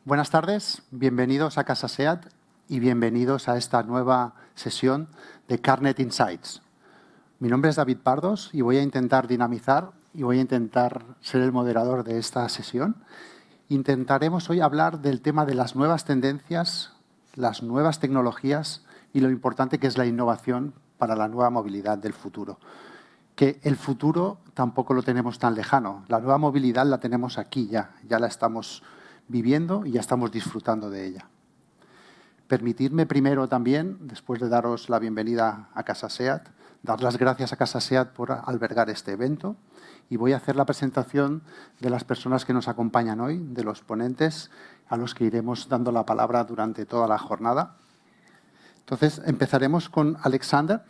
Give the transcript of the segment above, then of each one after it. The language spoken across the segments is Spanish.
Buenas tardes, bienvenidos a Casa SEAT y bienvenidos a esta nueva sesión de CarNet Insights. Mi nombre es David Pardos y voy a intentar dinamizar y voy a intentar ser el moderador de esta sesión. Intentaremos hoy hablar del tema de las nuevas tendencias, las nuevas tecnologías y lo importante que es la innovación para la nueva movilidad del futuro. Que el futuro tampoco lo tenemos tan lejano. La nueva movilidad la tenemos aquí ya la estamos viviendo y ya estamos disfrutando de ella. Permitidme primero también, después de daros la bienvenida a Casa SEAT, dar las gracias a Casa SEAT por albergar este evento y voy a hacer la presentación de las personas que nos acompañan hoy, de los ponentes, a los que iremos dando la palabra durante toda la jornada. Entonces, empezaremos con Alexander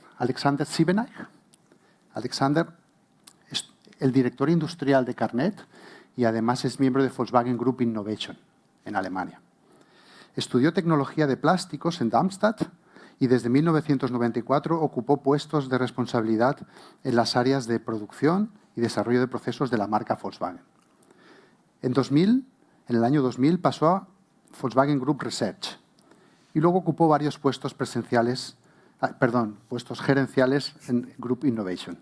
Siebeneich. Alexander es el director industrial de CarNet y además es miembro de Volkswagen Group Innovation en Alemania. Estudió tecnología de plásticos en Darmstadt y desde 1994 ocupó puestos de responsabilidad en las áreas de producción y desarrollo de procesos de la marca Volkswagen. En el año 2000 pasó a Volkswagen Group Research y luego ocupó varios puestos gerenciales en Group Innovation.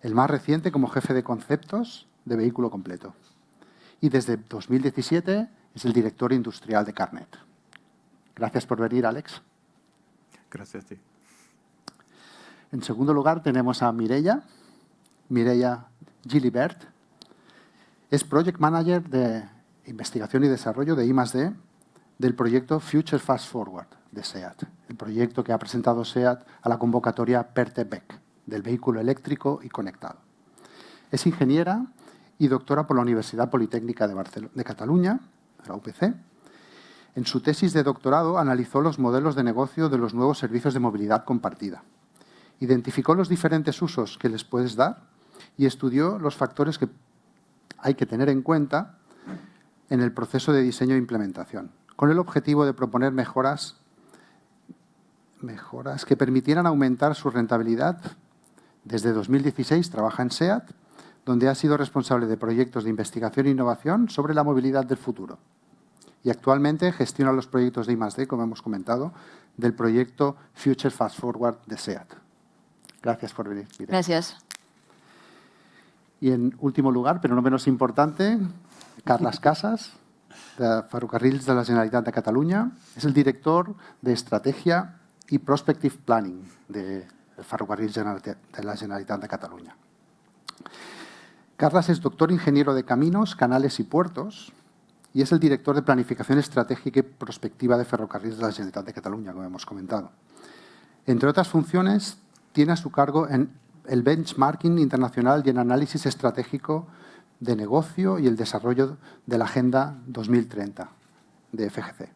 El más reciente como jefe de conceptos de vehículo completo. Y desde 2017 es el director industrial de CarNet. Gracias por venir, Alex. Gracias a ti. En segundo lugar tenemos a Mireia Gilibert. Es Project Manager de Investigación y Desarrollo de I+D del proyecto Future Fast Forward de SEAT, el proyecto que ha presentado SEAT a la convocatoria PERTE-BEC, del vehículo eléctrico y conectado. Es ingeniera y doctora por la Universidad Politécnica de Cataluña, la UPC. En su tesis de doctorado analizó los modelos de negocio de los nuevos servicios de movilidad compartida. Identificó los diferentes usos que les puedes dar y estudió los factores que hay que tener en cuenta en el proceso de diseño e implementación, con el objetivo de proponer mejoras que permitieran aumentar su rentabilidad. Desde 2016 trabaja en SEAT, donde ha sido responsable de proyectos de investigación e innovación sobre la movilidad del futuro. Y actualmente gestiona los proyectos de I+D, como hemos comentado, del proyecto Future Fast Forward de SEAT. Gracias por venir, Mireia. Gracias. Y en último lugar, pero no menos importante, Carles Casas, de Ferrocarrils de la Generalitat de Catalunya. Es el director de Estrategia y Prospective Planning de Ferrocarrils de la Generalitat de Catalunya. Carles es doctor ingeniero de Caminos, Canales y Puertos y es el director de Planificación Estratégica y Prospectiva de Ferrocarrils de la Generalitat de Catalunya, como hemos comentado. Entre otras funciones, tiene a su cargo en el benchmarking internacional y en análisis estratégico de negocio y el desarrollo de la Agenda 2030 de FGC.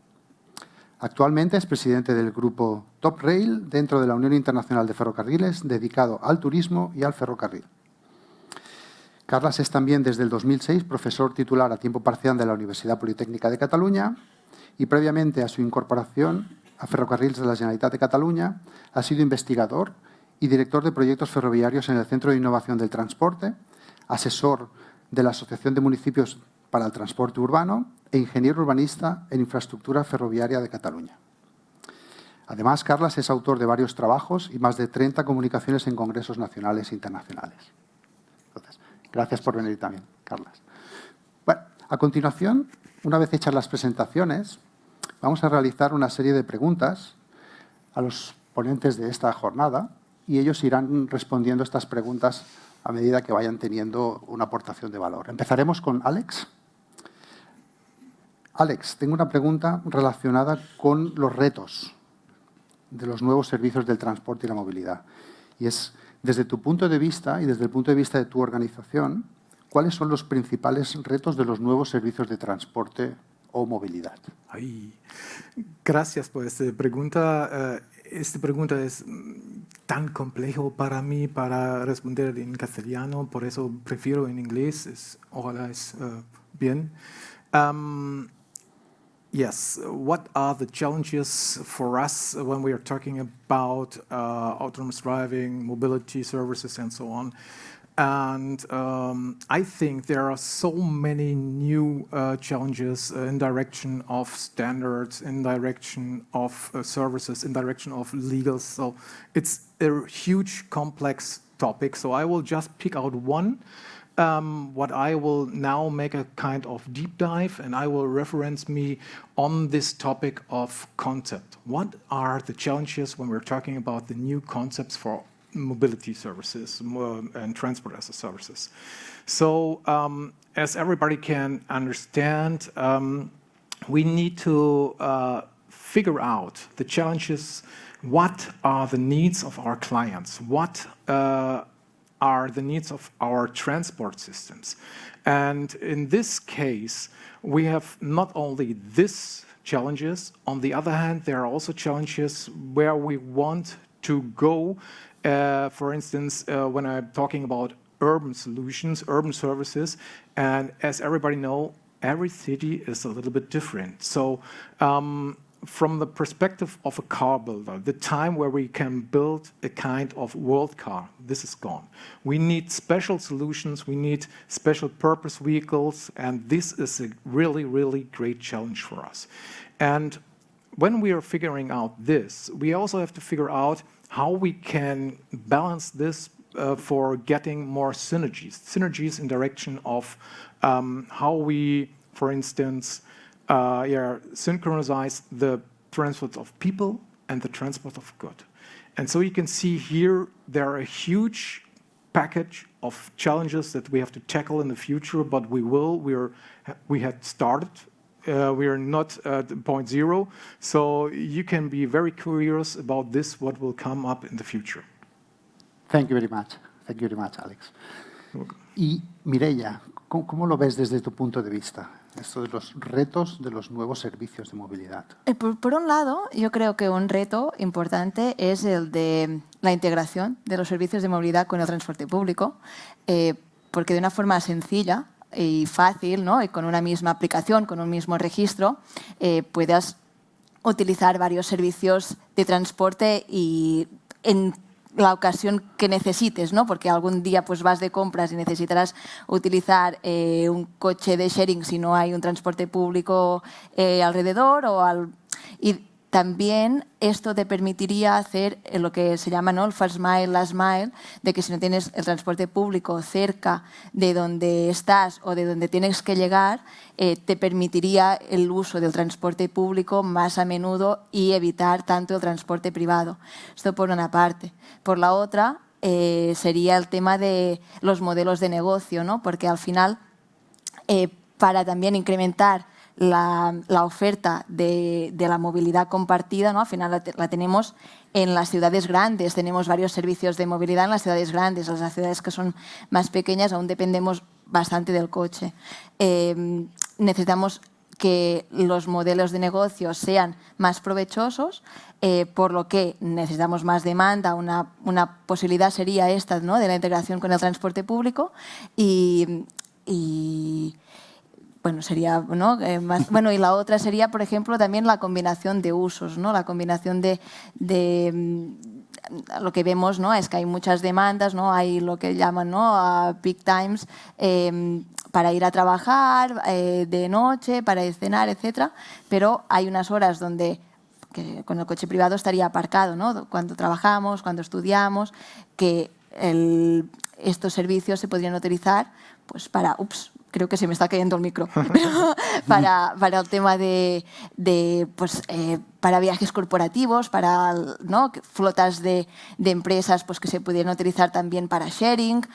Actualmente es presidente del grupo Top Rail dentro de la Unión Internacional de Ferrocarriles, dedicado al turismo y al ferrocarril. Carles es también desde el 2006 profesor titular a tiempo parcial de la Universidad Politécnica de Catalunya y previamente a su incorporación a Ferrocarrils de la Generalitat de Catalunya ha sido investigador y director de proyectos ferroviarios en el Centro de Innovación del Transporte, asesor de la Asociación de Municipios para el Transporte Urbano e ingeniero urbanista en infraestructura ferroviaria de Cataluña. Además, Carles es autor de varios trabajos y más de 30 comunicaciones en congresos nacionales e internacionales. Entonces, gracias por venir también, Carles. Bueno, a continuación, una vez hechas las presentaciones, vamos a realizar una serie de preguntas a los ponentes de esta jornada y ellos irán respondiendo estas preguntas a medida que vayan teniendo una aportación de valor. Empezaremos con Alex. Alex, tengo una pregunta relacionada con los retos de los nuevos servicios del transporte y la movilidad. Y es, desde tu punto de vista y desde el punto de vista de tu organización, ¿cuáles son los principales retos de los nuevos servicios de transporte o movilidad? Gracias por esta pregunta. Esta pregunta es tan complejo para mí para responder en castellano, por eso prefiero en inglés. Ojalá es bien. Yes, what are the challenges for us when we are talking about autonomous driving, mobility services, and so on? And I think there are so many new challenges in direction of standards, in direction of services, in direction of legal. So it's a huge, complex topic. So I will just pick out one. What I will now make a kind of deep dive, and I will reference me on this topic of concept. What are the challenges when we're talking about the new concepts for mobility services and transport as a services? So as everybody can understand, we need to figure out the challenges. What are the needs of our clients? What are the needs of our transport systems? And in this case, we have not only these challenges, on the other hand, there are also challenges where we want to go. For instance, when I'm talking about urban solutions, urban services, and as everybody knows, every city is a little bit different. So from the perspective of a car builder, the time where we can build a kind of world car, this is gone. We need special solutions, we need special purpose vehicles, and this is a really, really great challenge for us. And when we are figuring out this, we also have to figure out how we can balance this for getting more synergies in direction of how we, for instance, synchronize the transport of people and the transport of goods. And so you can see here there are a huge package of challenges that we have to tackle in the future, but we had started. We are not at point zero, so you can be very curious about this, what will come up in the future. Thank you very much. Thank you very much, Alex. Y Mireia, ¿cómo lo ves desde tu punto de vista? Esto de los retos de los nuevos servicios de movilidad. Por un lado, yo creo que un reto importante es el de la integración de los servicios de movilidad con el transporte público, porque de una forma sencilla y fácil, ¿no? Y con una misma aplicación, con un mismo registro, puedas utilizar varios servicios de transporte y en la ocasión que necesites, ¿no? Porque algún día pues vas de compras y necesitarás utilizar un coche de sharing si no hay un transporte público alrededor y también esto te permitiría hacer lo que se llama, ¿no?, el first mile, last mile, de que si no tienes el transporte público cerca de donde estás o de donde tienes que llegar, te permitiría el uso del transporte público más a menudo y evitar tanto el transporte privado. Esto por una parte. Por la otra, sería el tema de los modelos de negocio, ¿no? Porque al final, para también incrementar la oferta de la movilidad compartida, ¿no? Al final la tenemos en las ciudades grandes, tenemos varios servicios de movilidad en las ciudades grandes, las ciudades que son más pequeñas aún dependemos bastante del coche. Necesitamos que los modelos de negocio sean más provechosos, por lo que necesitamos más demanda. Una posibilidad sería esta, ¿no?, de la integración con el transporte público y bueno, sería, ¿no?, más, bueno, y la otra sería, por ejemplo, también la combinación de usos, ¿no? La combinación de lo que vemos, ¿no?, es que hay muchas demandas, ¿no? Hay lo que llaman, ¿no?, peak times, para ir a trabajar, de noche, para cenar, etcétera, pero hay unas horas donde que con el coche privado estaría aparcado, ¿no?, cuando trabajamos, cuando estudiamos, que estos servicios se podrían utilizar pues para, creo que se me está cayendo el micro, pero para el tema pues, para viajes corporativos, para, ¿no?, flotas de empresas pues, que se pudieran utilizar también para sharing,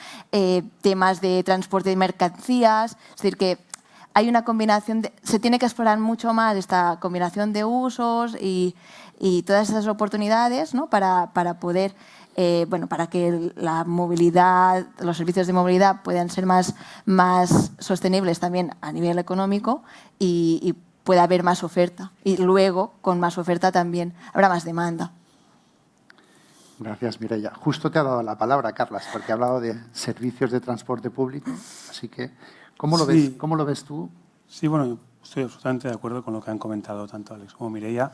temas de transporte de mercancías, es decir, que hay una combinación, se tiene que explorar mucho más esta combinación de usos y todas esas oportunidades, ¿no?, para poder, bueno, para que la movilidad, los servicios de movilidad puedan ser más sostenibles también a nivel económico y pueda haber más oferta. Y luego, con más oferta también habrá más demanda. Gracias, Mireia. Justo te ha dado la palabra, Carlas, porque ha hablado de servicios de transporte público. Así que, ¿cómo lo ves? ¿Cómo lo ves tú? Sí, bueno, estoy absolutamente de acuerdo con lo que han comentado tanto Alex como Mireia.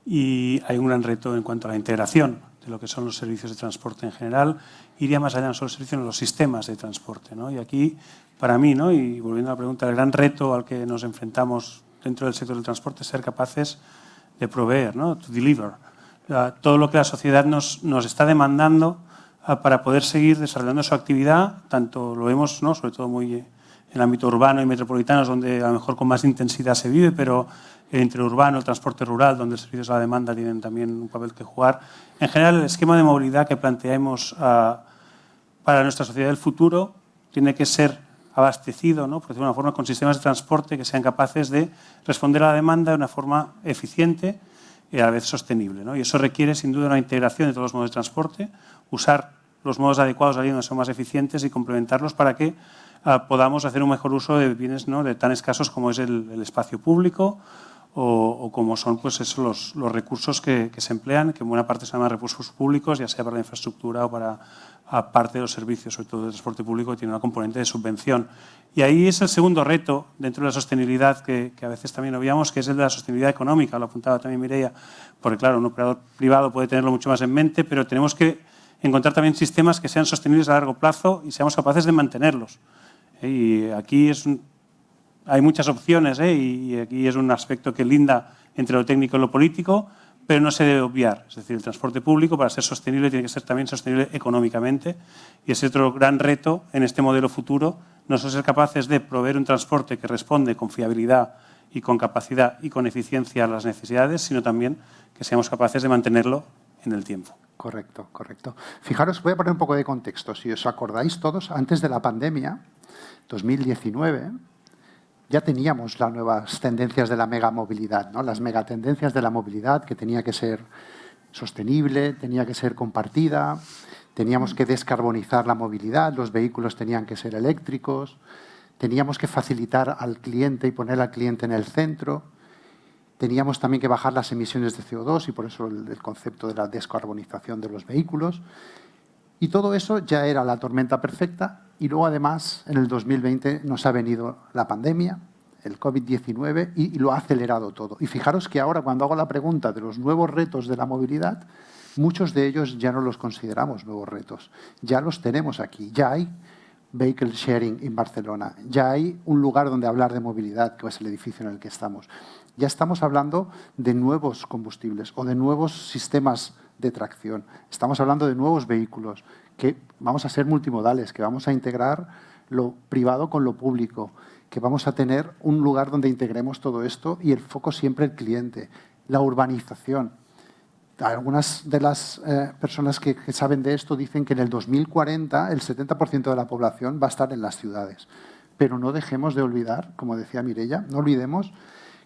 y hay un gran reto en cuanto a la integración de lo que son los servicios de transporte en general. Iría más allá, no solo los servicios, sino los sistemas de transporte, ¿no? Y aquí, para mí, ¿no? Y volviendo a la pregunta, el gran reto al que nos enfrentamos dentro del sector del transporte es ser capaces de proveer, ¿no? To deliver. Todo lo que la sociedad nos está demandando para poder seguir desarrollando su actividad, tanto lo vemos, ¿no? Sobre todo muy en el ámbito urbano y metropolitano, donde a lo mejor con más intensidad se vive, pero el interurbano, el transporte rural, donde los servicios a la demanda tienen también un papel que jugar. En general, el esquema de movilidad que planteamos para nuestra sociedad del futuro tiene que ser abastecido, ¿no? Por decirlo de una forma, con sistemas de transporte que sean capaces de responder a la demanda de una forma eficiente y a la vez sostenible, ¿no? Y eso requiere, sin duda, una integración de todos los modos de transporte, usar los modos adecuados allí donde son más eficientes y complementarlos para que podamos hacer un mejor uso de bienes, ¿no? De tan escasos como es el espacio público o como son pues eso, los recursos que se emplean, que en buena parte se llaman recursos públicos, ya sea para la infraestructura o para parte de los servicios, sobre todo de transporte público, que tiene una componente de subvención. Y ahí es el segundo reto dentro de la sostenibilidad que a veces también obviamos, que es el de la sostenibilidad económica, lo apuntaba también Mireia, porque claro, un operador privado puede tenerlo mucho más en mente, pero tenemos que encontrar también sistemas que sean sostenibles a largo plazo y seamos capaces de mantenerlos. Y aquí hay muchas opciones, y aquí es un aspecto que linda entre lo técnico y lo político, pero no se debe obviar. Es decir, el transporte público, para ser sostenible, tiene que ser también sostenible económicamente. Y ese otro gran reto en este modelo futuro, no solo ser capaces de proveer un transporte que responde con fiabilidad y con capacidad y con eficiencia a las necesidades, sino también que seamos capaces de mantenerlo en el tiempo. Correcto, correcto. Fijaros, voy a poner un poco de contexto. Si os acordáis todos, antes de la pandemia, 2019, ya teníamos las nuevas tendencias de la megamovilidad, ¿no? Las megatendencias de la movilidad, que tenía que ser sostenible, tenía que ser compartida, teníamos que descarbonizar la movilidad, los vehículos tenían que ser eléctricos, teníamos que facilitar al cliente y poner al cliente en el centro, teníamos también que bajar las emisiones de CO2 y por eso el concepto de la descarbonización de los vehículos. Y todo eso ya era la tormenta perfecta. Y luego, además, en el 2020 nos ha venido la pandemia, el COVID-19, y lo ha acelerado todo. Y fijaros que ahora, cuando hago la pregunta de los nuevos retos de la movilidad, muchos de ellos ya no los consideramos nuevos retos. Ya los tenemos aquí. Ya hay vehicle sharing en Barcelona. Ya hay un lugar donde hablar de movilidad, que es el edificio en el que estamos. Ya estamos hablando de nuevos combustibles o de nuevos sistemas de tracción. Estamos hablando de nuevos vehículos, que vamos a ser multimodales, que vamos a integrar lo privado con lo público, que vamos a tener un lugar donde integremos todo esto y el foco siempre el cliente, la urbanización. Algunas de las personas que saben de esto dicen que en el 2040 el 70% de la población va a estar en las ciudades. Pero no dejemos de olvidar, como decía Mireia, no olvidemos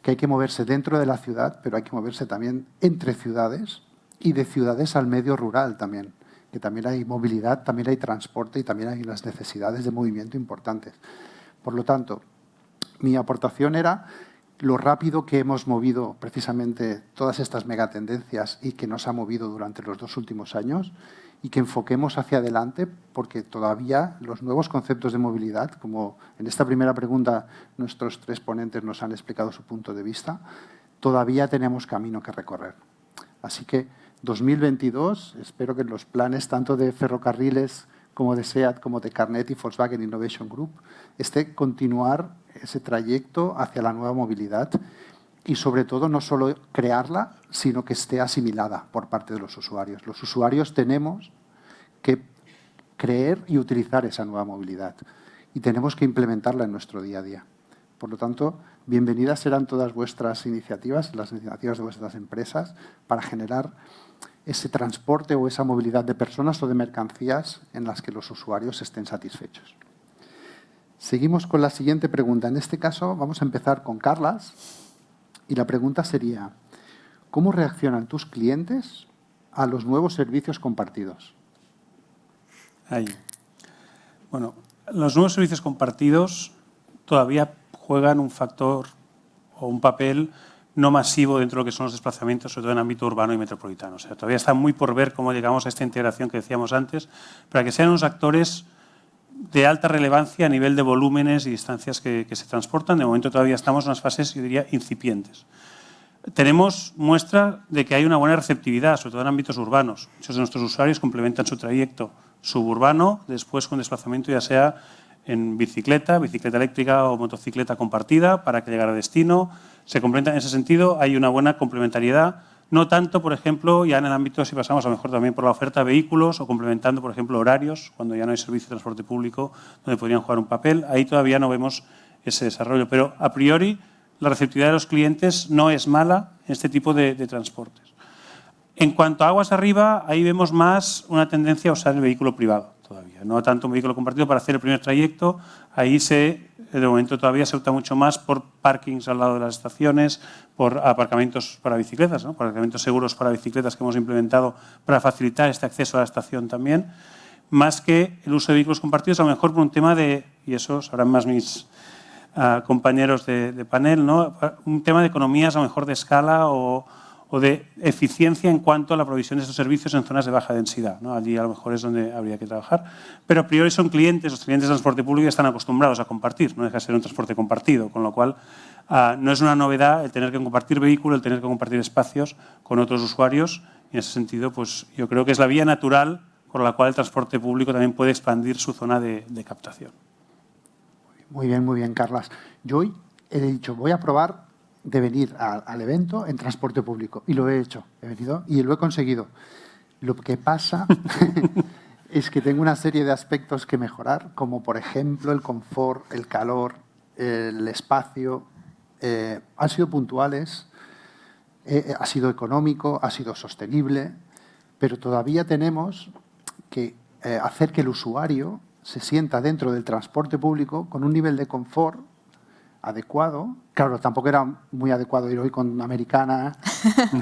que hay que moverse dentro de la ciudad, pero hay que moverse también entre ciudades y de ciudades al medio rural también, que también hay movilidad, también hay transporte y también hay las necesidades de movimiento importantes. Por lo tanto, mi aportación era lo rápido que hemos movido precisamente todas estas megatendencias y que nos ha movido durante los 2 últimos años y que enfoquemos hacia adelante porque todavía los nuevos conceptos de movilidad, como en esta primera pregunta nuestros 3 ponentes nos han explicado su punto de vista, todavía tenemos camino que recorrer. Así que 2022, espero que los planes tanto de ferrocarriles como de SEAT, como de Carnet y Volkswagen Innovation Group, esté continuar ese trayecto hacia la nueva movilidad y, sobre todo, no solo crearla, sino que esté asimilada por parte de los usuarios. Los usuarios tenemos que creer y utilizar esa nueva movilidad y tenemos que implementarla en nuestro día a día. Por lo tanto, bienvenidas serán todas vuestras iniciativas, las iniciativas de vuestras empresas, para generar ese transporte o esa movilidad de personas o de mercancías en las que los usuarios estén satisfechos. Seguimos con la siguiente pregunta. En este caso vamos a empezar con Carlas y la pregunta sería: ¿cómo reaccionan tus clientes a los nuevos servicios compartidos? Ahí. Bueno, los nuevos servicios compartidos todavía juegan un factor o un papel no masivo dentro de lo que son los desplazamientos, sobre todo en ámbito urbano y metropolitano. O sea, todavía está muy por ver cómo llegamos a esta integración que decíamos antes, para que sean unos actores de alta relevancia a nivel de volúmenes y distancias que se transportan. De momento todavía estamos en unas fases, yo diría, incipientes. tenemos muestra de que hay una buena receptividad, sobre todo en ámbitos urbanos. Muchos de nuestros usuarios complementan su trayecto suburbano, después con desplazamiento ya sea en bicicleta, bicicleta eléctrica o motocicleta compartida para que llegara a destino. Se complementan en ese sentido, hay una buena complementariedad. No tanto, por ejemplo, ya en el ámbito, si pasamos a lo mejor también por la oferta de vehículos o complementando, por ejemplo, horarios, cuando ya no hay servicio de transporte público donde podrían jugar un papel. Ahí todavía no vemos ese desarrollo. Pero, a priori, la receptividad de los clientes no es mala en este tipo de transportes. En cuanto a aguas arriba, ahí vemos más una tendencia a usar el vehículo privado todavía. No tanto un vehículo compartido para hacer el primer trayecto. Ahí de momento todavía se opta mucho más por parkings al lado de las estaciones, por aparcamientos para bicicletas, ¿no? Aparcamientos seguros para bicicletas que hemos implementado para facilitar este acceso a la estación también, más que el uso de vehículos compartidos, a lo mejor por un tema de, y eso sabrán más mis compañeros de panel, ¿no? Un tema de economías a lo mejor de escala o de eficiencia en cuanto a la provisión de estos servicios en zonas de baja densidad, ¿no? Allí a lo mejor es donde habría que trabajar. Pero a priori son clientes, los clientes de transporte público están acostumbrados a compartir, no deja de ser un transporte compartido, con lo cual no es una novedad el tener que compartir vehículos, el tener que compartir espacios con otros usuarios. Y en ese sentido, pues yo creo que es la vía natural por la cual el transporte público también puede expandir su zona de captación. Muy bien, Carlas. Yo hoy he dicho, voy a probar de venir al evento en transporte público. Y lo he hecho. He venido y lo he conseguido. Lo que pasa es que tengo una serie de aspectos que mejorar, como por ejemplo el confort, el calor, el espacio. Han sido puntuales, ha sido económico, ha sido sostenible, pero todavía tenemos que hacer que el usuario se sienta dentro del transporte público con un nivel de confort adecuado. Claro, tampoco era muy adecuado ir hoy con una americana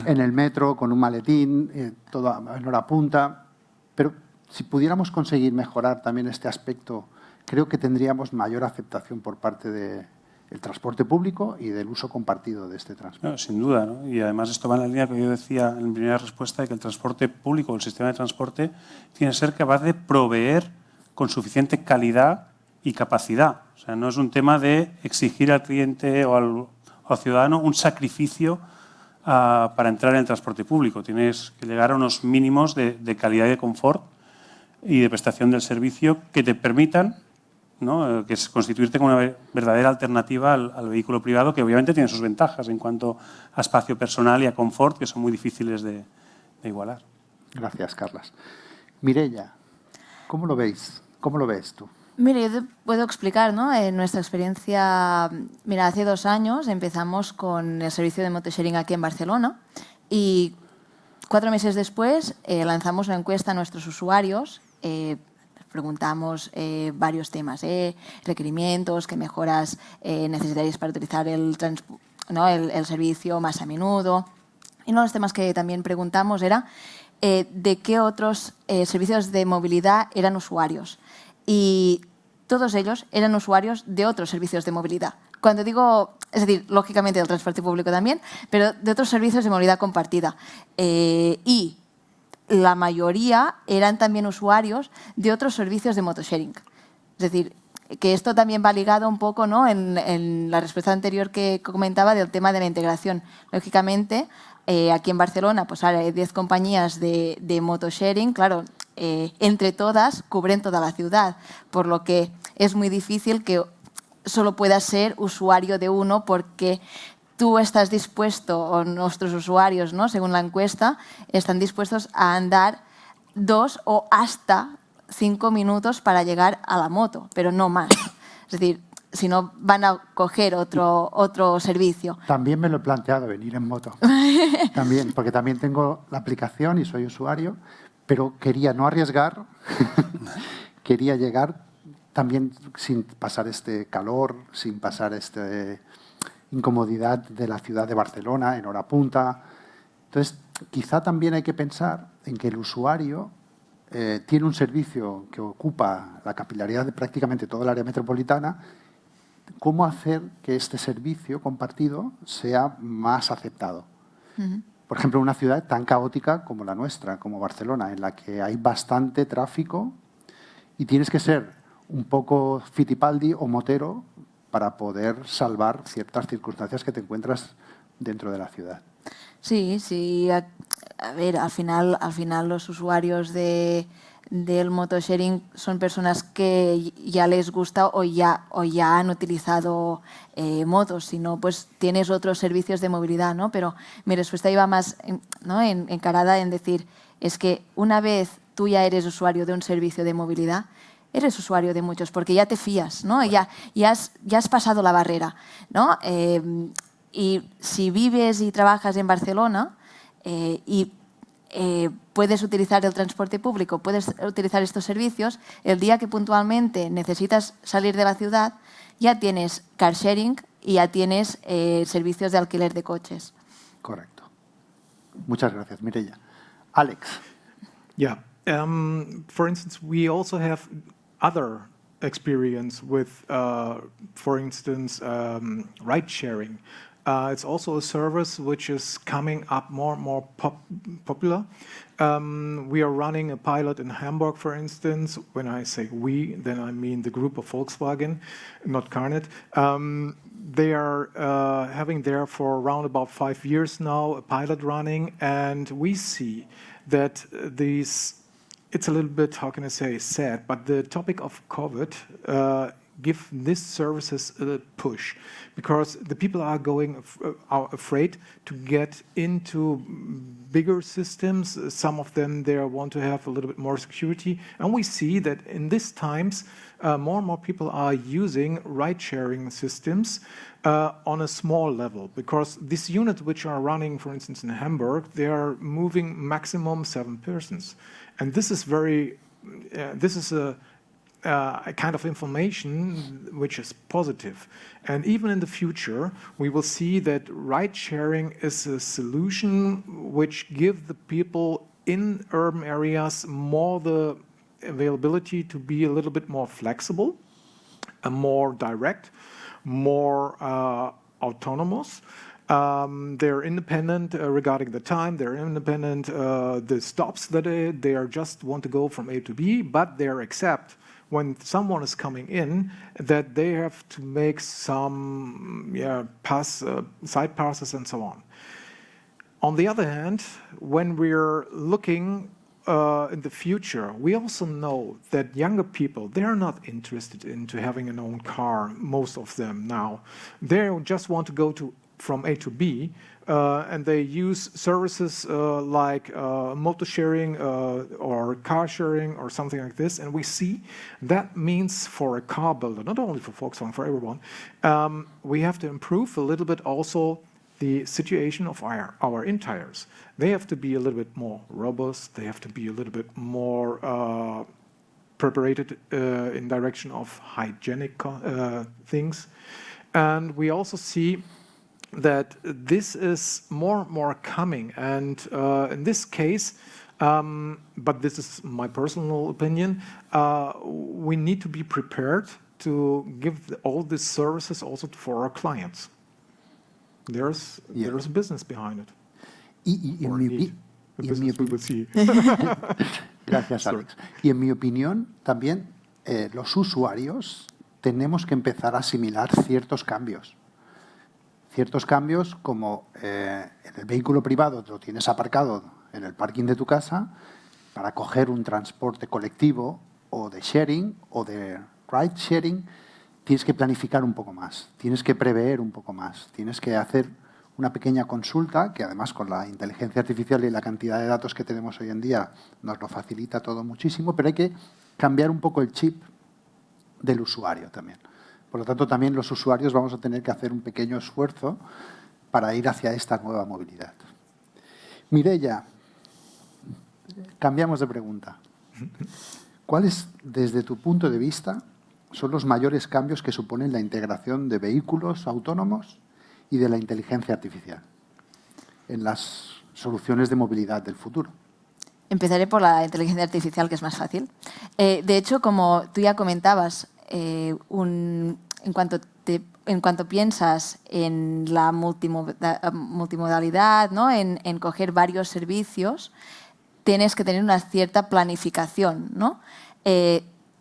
en el metro, con un maletín, todo en hora punta. Pero si pudiéramos conseguir mejorar también este aspecto, creo que tendríamos mayor aceptación por parte del transporte público y del uso compartido de este transporte. No, sin duda, ¿no? Y además esto va en la línea que yo decía en mi primera respuesta, de que el transporte público, el sistema de transporte, tiene que ser capaz de proveer con suficiente calidad y capacidad. O sea, no es un tema de exigir al cliente o al ciudadano un sacrificio para entrar en el transporte público. Tienes que llegar a unos mínimos de calidad y de confort y de prestación del servicio que te permitan, ¿no?, que es constituirte como una verdadera alternativa al vehículo privado, que obviamente tiene sus ventajas en cuanto a espacio personal y a confort, que son muy difíciles de igualar. Gracias, Carlas. Mireia, ¿cómo lo veis? ¿Cómo lo ves tú? Mire, yo te puedo explicar, ¿no? En nuestra experiencia, mira, hace 2 años empezamos con el servicio de motosharing aquí en Barcelona y 4 meses después lanzamos una encuesta a nuestros usuarios. Preguntamos varios temas, requerimientos, qué mejoras necesitaríais para utilizar el servicio más a menudo. Y uno de los temas que también preguntamos era de qué otros servicios de movilidad eran usuarios. Y todos ellos eran usuarios de otros servicios de movilidad. Cuando digo, es decir, lógicamente del transporte público también, pero de otros servicios de movilidad compartida. Y la mayoría eran también usuarios de otros servicios de motosharing. Es decir, que esto también va ligado un poco, ¿no?, en la respuesta anterior que comentaba del tema de la integración. Lógicamente, aquí en Barcelona pues ahora hay 10 compañías de motosharing, claro, entre todas cubren toda la ciudad, por lo que es muy difícil que solo puedas ser usuario de uno, porque tú estás dispuesto, o nuestros usuarios, ¿no?, según la encuesta, están dispuestos a andar 2 o hasta 5 minutos para llegar a la moto, pero no más. Es decir, si no van a coger otro servicio. También me lo he planteado, venir en moto. También, porque también tengo la aplicación y soy usuario, pero quería no arriesgar, quería llegar también sin pasar este calor, sin pasar esta incomodidad de la ciudad de Barcelona en hora punta. Entonces, quizá también hay que pensar en que el usuario tiene un servicio que ocupa la capilaridad de prácticamente toda el área metropolitana. ¿Cómo hacer que este servicio compartido sea más aceptado? Por ejemplo, en una ciudad tan caótica como la nuestra, como Barcelona, en la que hay bastante tráfico y tienes que ser un poco Fittipaldi o motero para poder salvar ciertas circunstancias que te encuentras dentro de la ciudad. Sí, sí. A ver, al final los usuarios del motosharing son personas que ya les gusta o ya han utilizado motos, si no, pues tienes otros servicios de movilidad, ¿no? Pero mi respuesta iba más encarada en decir, es que una vez tú ya eres usuario de un servicio de movilidad, eres usuario de muchos, porque ya te fías, ¿no? Ya has pasado la barrera, ¿no? Y si vives y trabajas en Barcelona y puedes utilizar el transporte público, puedes utilizar estos servicios, el día que puntualmente necesitas salir de la ciudad, ya tienes car sharing y ya tienes servicios de alquiler de coches. Correcto. Muchas gracias, Mireia. Alex. Yeah. For instance, we also have other experience with, for instance, ride sharing. It's also a service which is coming up more and more popular. We are running a pilot in Hamburg, for instance. When I say we, then I mean the group of Volkswagen, not Carnet. They are having there for around about 5 years now a pilot running, and we see that it's a little bit, how can I say, sad, but the topic of COVID give these services a push, because the people are are afraid to get into bigger systems. Some of them they want to have a little bit more security, and we see that in these times more and more people are using ride-sharing systems on a small level, because these units which are running, for instance, in Hamburg, they are moving maximum 7 persons, and this is a kind of information which is positive. And even in the future, we will see that ride-sharing is a solution which gives the people in urban areas more the availability to be a little bit more flexible, more direct, more autonomous. They're independent regarding the time. They're independent the stops that they are just want to go from A to B, but they accept when someone is coming in that they have to make some side passes and so on. On the other hand, when we're looking in the future, we also know that younger people, they're not interested into having an own car, most of them now. They just want to go from A to B, and they use services like motor sharing or car sharing or something like this. And we see that means for a car builder, not only for Volkswagen, for everyone, we have to improve a little bit also the situation of our interiors. They have to be a little bit more robust. They have to be a little bit more prepared in direction of hygienic things. And we also see that this is more and more coming. And in this case, but this is my personal opinion, we need to be prepared to give all these services also for our clients. There's a business behind it. Gracias, Alex. Y en mi opinión, también los usuarios tenemos que empezar a asimilar ciertos cambios. Ciertos cambios como en el vehículo privado lo tienes aparcado en el parking de tu casa, para coger un transporte colectivo o de sharing o de ride sharing tienes que planificar un poco más, tienes que prever un poco más, tienes que hacer una pequeña consulta, que además con la inteligencia artificial y la cantidad de datos que tenemos hoy en día nos lo facilita todo muchísimo, pero hay que cambiar un poco el chip del usuario también. Por lo tanto, también los usuarios vamos a tener que hacer un pequeño esfuerzo para ir hacia esta nueva movilidad. Mireia, cambiamos de pregunta. ¿Cuáles, desde tu punto de vista, son los mayores cambios que suponen la integración de vehículos autónomos y de la inteligencia artificial en las soluciones de movilidad del futuro? Empezaré por la inteligencia artificial, que es más fácil. De hecho, como tú ya comentabas, en cuanto piensas en la multimodalidad, ¿no? en coger varios servicios, tienes que tener una cierta planificación, ¿no?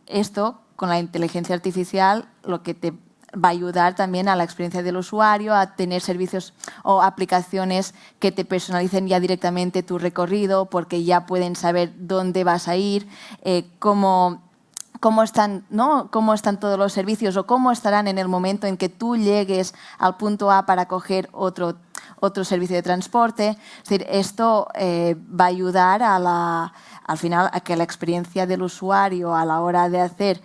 Esto, con la inteligencia artificial, lo que te va a ayudar también a la experiencia del usuario, a tener servicios o aplicaciones que te personalicen ya directamente tu recorrido, porque ya pueden saber dónde vas a ir, cómo están, ¿no? Cómo están todos los servicios o cómo estarán en el momento en que tú llegues al punto A para coger otro servicio de transporte. Es decir, esto va a ayudar al final a que la experiencia del usuario a la hora de hacer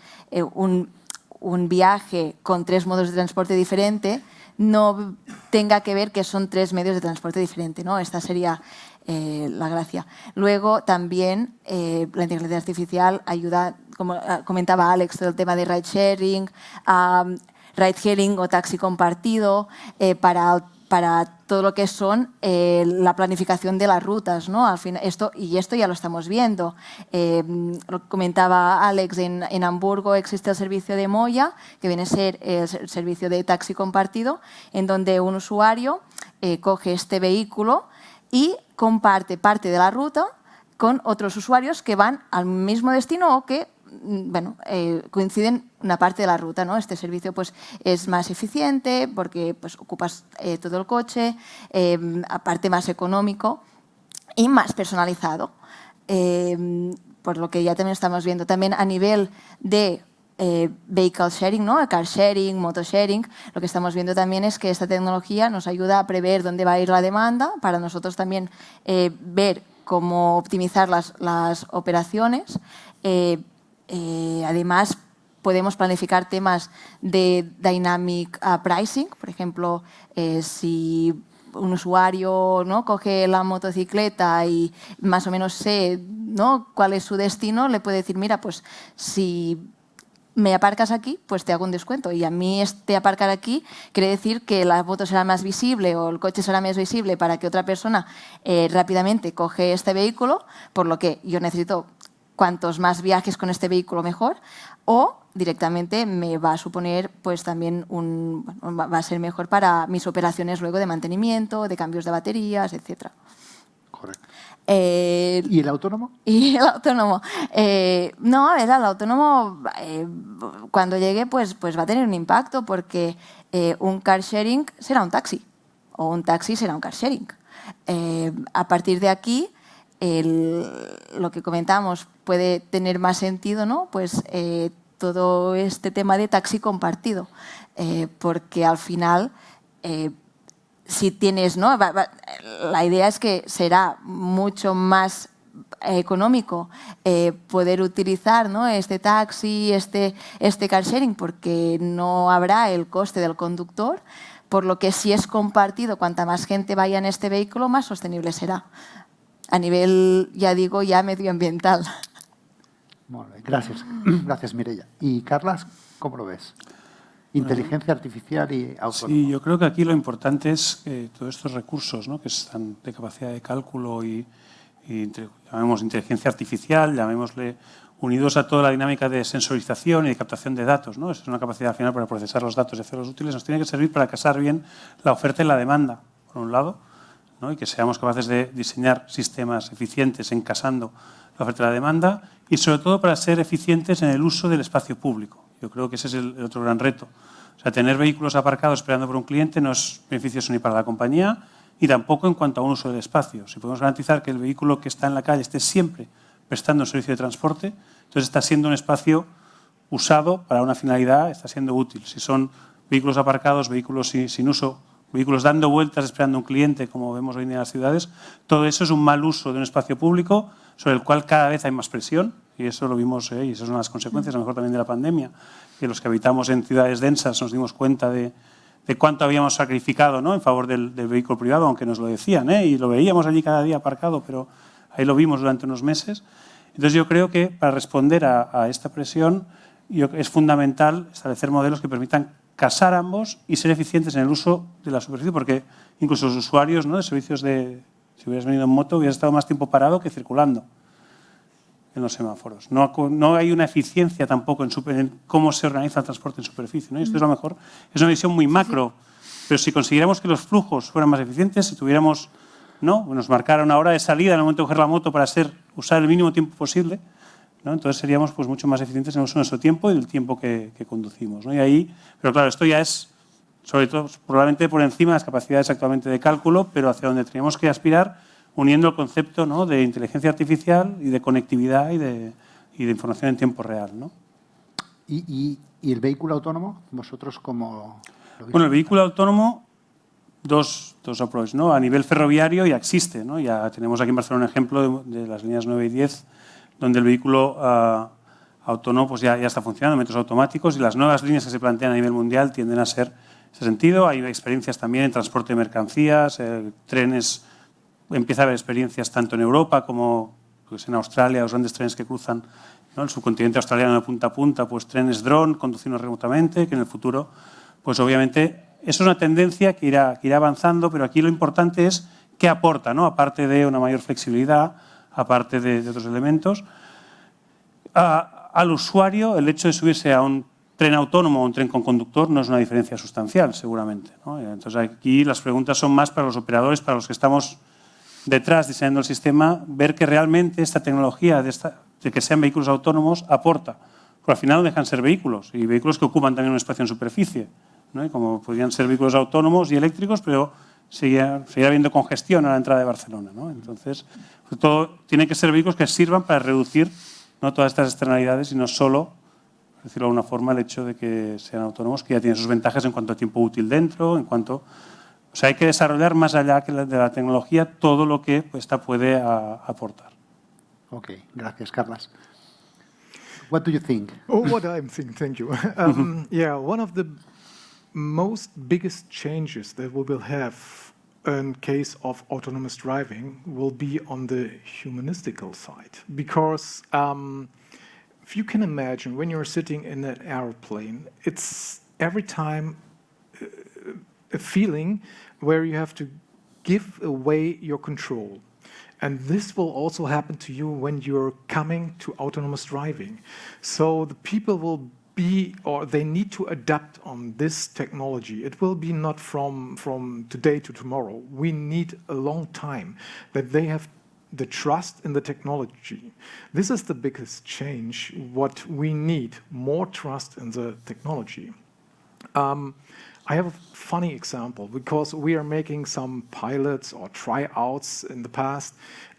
un viaje con 3 modos de transporte diferente no tenga que ver que son 3 medios de transporte diferentes, ¿no? Esta sería la gracia. Luego también la inteligencia artificial ayuda, como comentaba Alex, todo el tema de ride-sharing o taxi compartido, para todo lo que son la planificación de las rutas, ¿no? Al final, esto ya lo estamos viendo. Lo comentaba Alex, en Hamburgo existe el servicio de Moya, que viene a ser el servicio de taxi compartido, en donde un usuario coge este vehículo y comparte parte de la ruta con otros usuarios que van al mismo destino o que coinciden una parte de la ruta, ¿no? Este servicio pues, es más eficiente porque pues, ocupas todo el coche, aparte más económico y más personalizado. Por lo que ya también estamos viendo. También a nivel de vehicle sharing, ¿no? Car sharing, moto sharing, lo que estamos viendo también es que esta tecnología nos ayuda a prever dónde va a ir la demanda, para nosotros también ver cómo optimizar las operaciones. Además, podemos planificar temas de dynamic pricing. Por ejemplo, si un usuario, ¿no?, coge la motocicleta y más o menos sé, ¿no?, cuál es su destino, le puede decir, mira, pues si me aparcas aquí, pues te hago un descuento. Y a mí aparcar aquí quiere decir que la moto será más visible o el coche será más visible para que otra persona rápidamente coge este vehículo, por lo que yo necesito cuantos más viajes con este vehículo mejor, o directamente me va a suponer pues también va a ser mejor para mis operaciones luego de mantenimiento, de cambios de baterías, etc. Correcto. ¿Y el autónomo? Y el autónomo. No, el autónomo cuando llegue pues va a tener un impacto, porque un car sharing será un taxi o un taxi será un car sharing. A partir de aquí, lo que comentamos puede tener más sentido, ¿no? Pues todo este tema de taxi compartido, porque al final si tienes, ¿no? La idea es que será mucho más económico poder utilizar, ¿no?, este taxi, este car sharing, porque no habrá el coste del conductor, por lo que si es compartido, cuanta más gente vaya en este vehículo, más sostenible será. A nivel, ya digo, ya medioambiental. Bueno, gracias. Gracias, Mireia. ¿Y Carlas, cómo lo ves? Inteligencia artificial y autónomo. Sí, yo creo que aquí lo importante es que todos estos recursos, ¿no?, que están de capacidad de cálculo y llamemos inteligencia artificial, llamémosle, unidos a toda la dinámica de sensorización y de captación de datos, ¿no? Es una capacidad al final para procesar los datos y hacerlos útiles. Nos tiene que servir para casar bien la oferta y la demanda, por un lado, ¿no?, y que seamos capaces de diseñar sistemas eficientes encasando la oferta y la demanda, y sobre todo para ser eficientes en el uso del espacio público. Yo creo que ese es el otro gran reto. O sea, tener vehículos aparcados esperando por un cliente no es beneficioso ni para la compañía y tampoco en cuanto a un uso del espacio. Si podemos garantizar que el vehículo que está en la calle esté siempre prestando un servicio de transporte, entonces está siendo un espacio usado para una finalidad, está siendo útil. Si son vehículos aparcados, vehículos sin uso, vehículos dando vueltas esperando a un cliente, como vemos hoy en las ciudades, todo eso es un mal uso de un espacio público sobre el cual cada vez hay más presión, y eso lo vimos, y eso es una de las consecuencias, a lo mejor también de la pandemia, que los que habitamos en ciudades densas nos dimos cuenta de cuánto habíamos sacrificado, ¿no?, en favor del vehículo privado, aunque nos lo decían, y lo veíamos allí cada día aparcado, pero ahí lo vimos durante unos meses. Entonces yo creo que para responder a esta presión es fundamental establecer modelos que permitan casar ambos y ser eficientes en el uso de la superficie, porque incluso los usuarios, ¿no?, de servicios si hubieras venido en moto, hubieras estado más tiempo parado que circulando en los semáforos. No hay una eficiencia tampoco en cómo se organiza el transporte en superficie, ¿no? Y esto es lo mejor. Es una visión muy macro, pero si consiguiéramos que los flujos fueran más eficientes, si tuviéramos, ¿no?, nos marcara una hora de salida en el momento de coger la moto para usar el mínimo tiempo posible, ¿no? Entonces seríamos pues, mucho más eficientes en el uso de nuestro tiempo y del tiempo que conducimos, ¿no? Y ahí, pero claro, esto ya es, sobre todo, probablemente por encima de las capacidades actualmente de cálculo, pero hacia donde tenemos que aspirar, uniendo el concepto, ¿no?, de inteligencia artificial y de conectividad y de información en tiempo real, ¿no? ¿Y el vehículo autónomo? ¿Vosotros cómo lo veis? Bueno, el vehículo autónomo, dos approaches, ¿no? A nivel ferroviario ya existe, ¿no? Ya tenemos aquí en Barcelona un ejemplo de las líneas 9 y 10, donde el vehículo autónomo pues ya está funcionando, metros automáticos, y las nuevas líneas que se plantean a nivel mundial tienden a ser en ese sentido. Hay experiencias también en transporte de mercancías, trenes, empieza a haber experiencias tanto en Europa como pues, en Australia, los grandes trenes que cruzan, ¿no?, el subcontinente australiano de punta a punta, pues trenes drone conducidos remotamente, que en el futuro, pues obviamente, eso es una tendencia que irá avanzando, pero aquí lo importante es qué aporta, ¿no?, aparte de una mayor flexibilidad, aparte de otros elementos. Al usuario, el hecho de subirse a un tren autónomo o un tren con conductor no es una diferencia sustancial, seguramente, ¿no? Entonces, aquí las preguntas son más para los operadores, para los que estamos detrás diseñando el sistema, ver que realmente esta tecnología de que sean vehículos autónomos aporta. Porque al final no dejan ser vehículos, y vehículos que ocupan también un espacio en superficie, ¿no? Y como podrían ser vehículos autónomos y eléctricos, pero seguirá habiendo congestión a la entrada de Barcelona, ¿no? Entonces, pues todo tiene que ser vehículos que sirvan para reducir, ¿no?, todas estas externalidades y no solo, por decirlo de alguna forma, el hecho de que sean autónomos, que ya tienen sus ventajas en cuanto a tiempo útil dentro, en cuanto... O sea, hay que desarrollar más allá de la tecnología todo lo que esta puede aportar. Ok, gracias, Carlas. What do you think? Oh, what I'm thinking, thank you. Yeah, one of the most biggest changes that we will have in case of autonomous driving will be on the humanistical side. Because if you can imagine, when you're sitting in an airplane, it's every time a feeling where you have to give away your control. And this will also happen to you when you're coming to autonomous driving. So the people will be, or they need to adapt on this technology. It will be not from today to tomorrow. We need a long time that they have the trust in the technology. This is the biggest change, what we need, more trust in the technology. I have a funny example because we are making some pilots or tryouts in the past,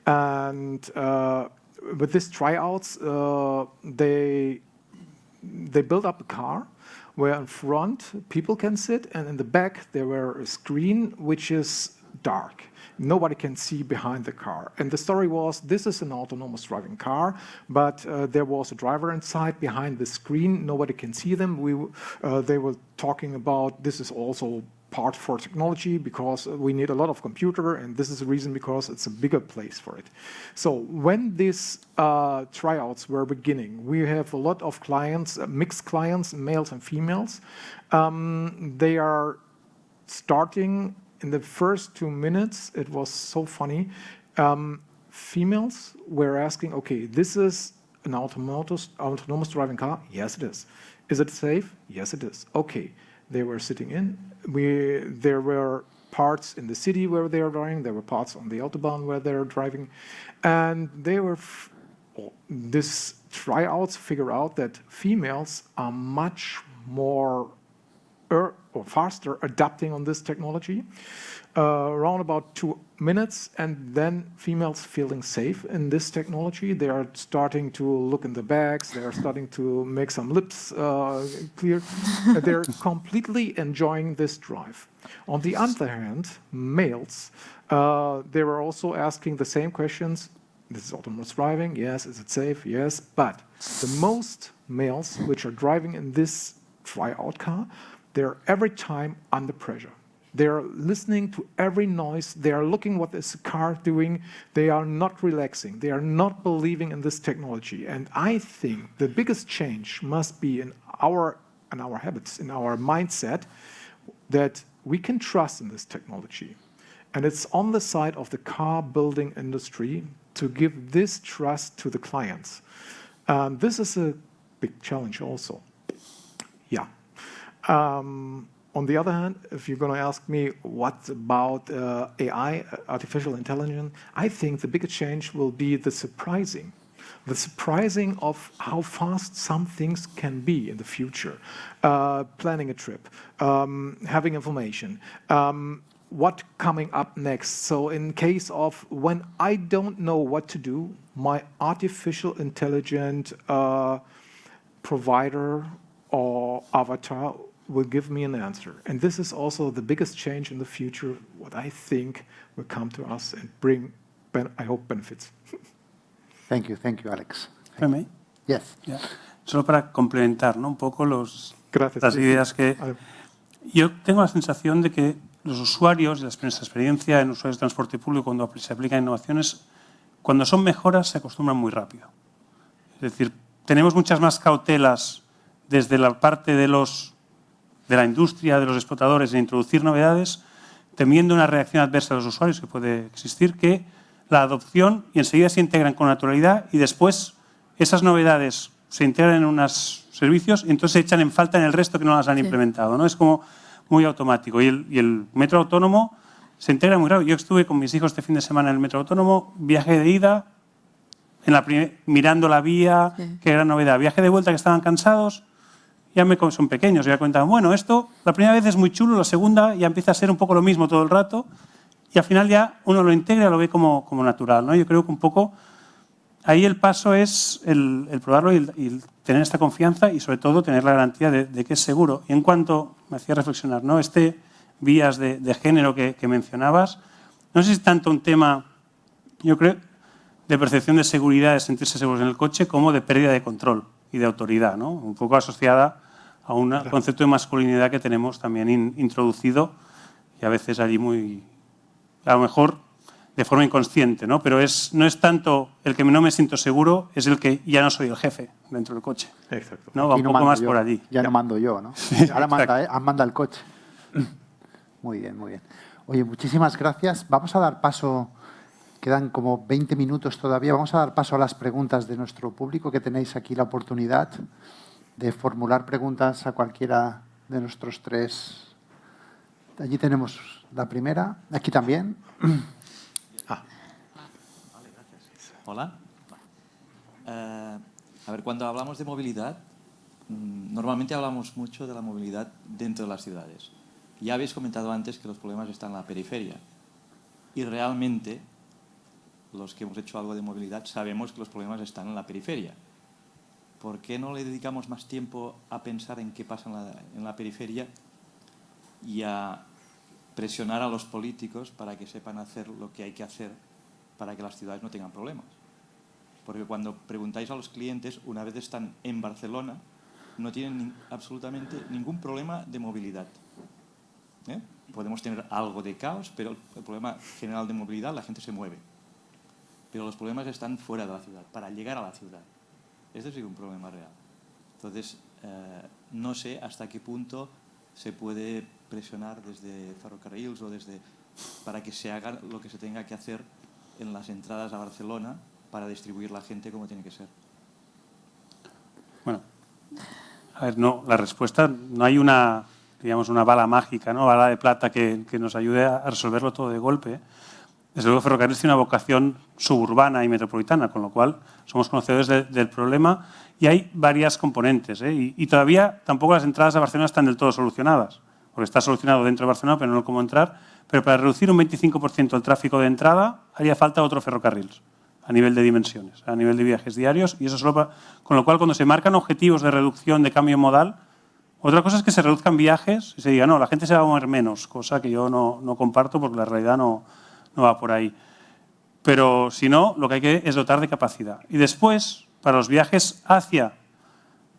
and with these tryouts, they build up a car where in front people can sit, and in the back there were a screen which is dark. Nobody can see behind the car. And the story was, this is an autonomous driving car, but there was a driver inside behind the screen. Nobody can see them. They were talking about this is also part for technology because we need a lot of computer, and this is the reason because it's a bigger place for it. So when these tryouts were beginning, we have a lot of clients, mixed clients, males and females. They are starting. In the first 2 minutes, it was so funny. Females were asking, okay, this is an autonomous driving car? Yes, it is. Is it safe? Yes, it is. Okay. They were sitting in. There were parts in the city where they are driving. There were parts on the Autobahn where they are driving. And they were, this tryouts figure out that females are much more or faster adapting on this technology, around about 2 minutes, and then females feeling safe in this technology. They are starting to look in the bags, they are starting to make some lips clear. They're completely enjoying this drive. On the other hand, males, they were also asking the same questions. This is autonomous driving, yes. Is it safe? Yes. But the most males which are driving in this tryout car, they're every time under pressure. They're listening to every noise. They are looking what is the car doing. They are not relaxing. They are not believing in this technology. And I think the biggest change must be in our habits, in our mindset, that we can trust in this technology. And it's on the side of the car building industry to give this trust to the clients. This is a big challenge also. Yeah. On the other hand, if you're going to ask me what about AI, artificial intelligence, I think the biggest change will be the surprising. the surprising of how fast some things can be in the future. Planning a trip, having information, what coming up next. So in case of when I don't know what to do, my artificial intelligent provider or avatar will give me an answer. And this is also the biggest change in the future, what I think will come to us and bring, I hope, benefits. Thank you, Alex. ¿Me? Yes. Yeah. Solo para complementar, ¿no? Un poco las ideas que... Yo tengo la sensación de que los usuarios, nuestra experiencia en usuarios de transporte público cuando se aplican innovaciones, cuando son mejoras se acostumbran muy rápido. Es decir, tenemos muchas más cautelas desde la parte de la industria, de los explotadores, de introducir novedades, temiendo una reacción adversa de los usuarios que puede existir, que la adopción y enseguida se integran con naturalidad y después esas novedades se integran en unos servicios y entonces se echan en falta en el resto que no las han implementado, ¿no? Es como muy automático. Y el metro autónomo se integra muy rápido. Yo estuve con mis hijos este fin de semana en el metro autónomo, viaje de ida, mirando la vía, qué gran novedad. Viaje de vuelta que estaban cansados, son pequeños, ya comentaban, bueno, esto la primera vez es muy chulo, la segunda ya empieza a ser un poco lo mismo todo el rato y al final ya uno lo integra, lo ve como natural, ¿no? Yo creo que un poco ahí el paso es el probarlo y tener esta confianza y sobre todo tener la garantía de que es seguro. Y en cuanto me hacía reflexionar, ¿no? Vías de género que mencionabas, no sé si es tanto un tema, yo creo, de percepción de seguridad, de sentirse seguros en el coche, como de pérdida de control y de autoridad, ¿no? Un poco asociada a un concepto de masculinidad que tenemos también introducido y a veces allí a lo mejor de forma inconsciente, ¿no? Pero no es tanto el que no me siento seguro, es el que ya no soy el jefe dentro del coche. Exacto. ¿No? Va un poco más por allí. Ya no mando yo, ¿no? Sí, ahora manda el coche. Muy bien, muy bien. Oye, muchísimas gracias. Vamos a dar paso, quedan como 20 minutos todavía, vamos a dar paso a las preguntas de nuestro público, que tenéis aquí la oportunidad de formular preguntas a cualquiera de nuestros tres. Allí tenemos la primera, aquí también. Hola. A ver, cuando hablamos de movilidad, normalmente hablamos mucho de la movilidad dentro de las ciudades. Ya habéis comentado antes que los problemas están en la periferia. Y realmente, los que hemos hecho algo de movilidad, sabemos que los problemas están en la periferia. ¿Por qué no le dedicamos más tiempo a pensar en qué pasa en la periferia y a presionar a los políticos para que sepan hacer lo que hay que hacer para que las ciudades no tengan problemas? Porque cuando preguntáis a los clientes, una vez están en Barcelona, no tienen absolutamente ningún problema de movilidad. Podemos tener algo de caos, pero el problema general de movilidad, la gente se mueve. Pero los problemas están fuera de la ciudad, para llegar a la ciudad. Este sí es un problema real. Entonces, no sé hasta qué punto se puede presionar desde ferrocarriles o para que se haga lo que se tenga que hacer en las entradas a Barcelona para distribuir la gente como tiene que ser. Bueno, a ver, no, la respuesta, no hay una bala mágica, ¿no? Bala de plata que nos ayude a resolverlo todo de golpe. Desde luego, Ferrocarriles tiene una vocación suburbana y metropolitana, con lo cual somos conocedores del problema y hay varias componentes, ¿eh? Y todavía tampoco las entradas a Barcelona están del todo solucionadas, porque está solucionado dentro de Barcelona, pero no cómo entrar. Pero para reducir un 25% el tráfico de entrada, haría falta otro ferrocarril a nivel de dimensiones, a nivel de viajes diarios, y eso solo con lo cual, cuando se marcan objetivos de reducción de cambio modal, otra cosa es que se reduzcan viajes y se diga, no, la gente se va a mover menos, cosa que yo no comparto porque la realidad no va por ahí. Pero si no, lo que hay que es dotar de capacidad. Y después, para los viajes hacia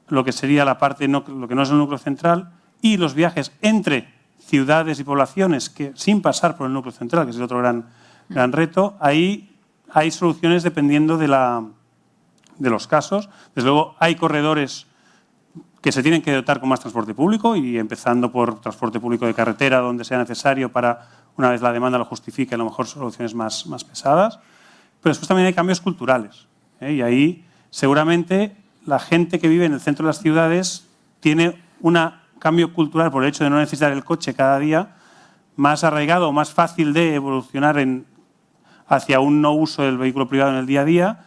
lo que sería la parte, lo que no es el núcleo central, y los viajes entre ciudades y poblaciones que sin pasar por el núcleo central, que es el otro gran reto, ahí hay soluciones dependiendo de los casos. Desde luego, hay corredores que se tienen que dotar con más transporte público y empezando por transporte público de carretera donde sea necesario para, una vez la demanda lo justifique, a lo mejor soluciones más pesadas. Pero después también hay cambios culturales, ¿eh? Y ahí seguramente la gente que vive en el centro de las ciudades tiene un cambio cultural por el hecho de no necesitar el coche cada día más arraigado o más fácil de evolucionar hacia un no uso del vehículo privado en el día a día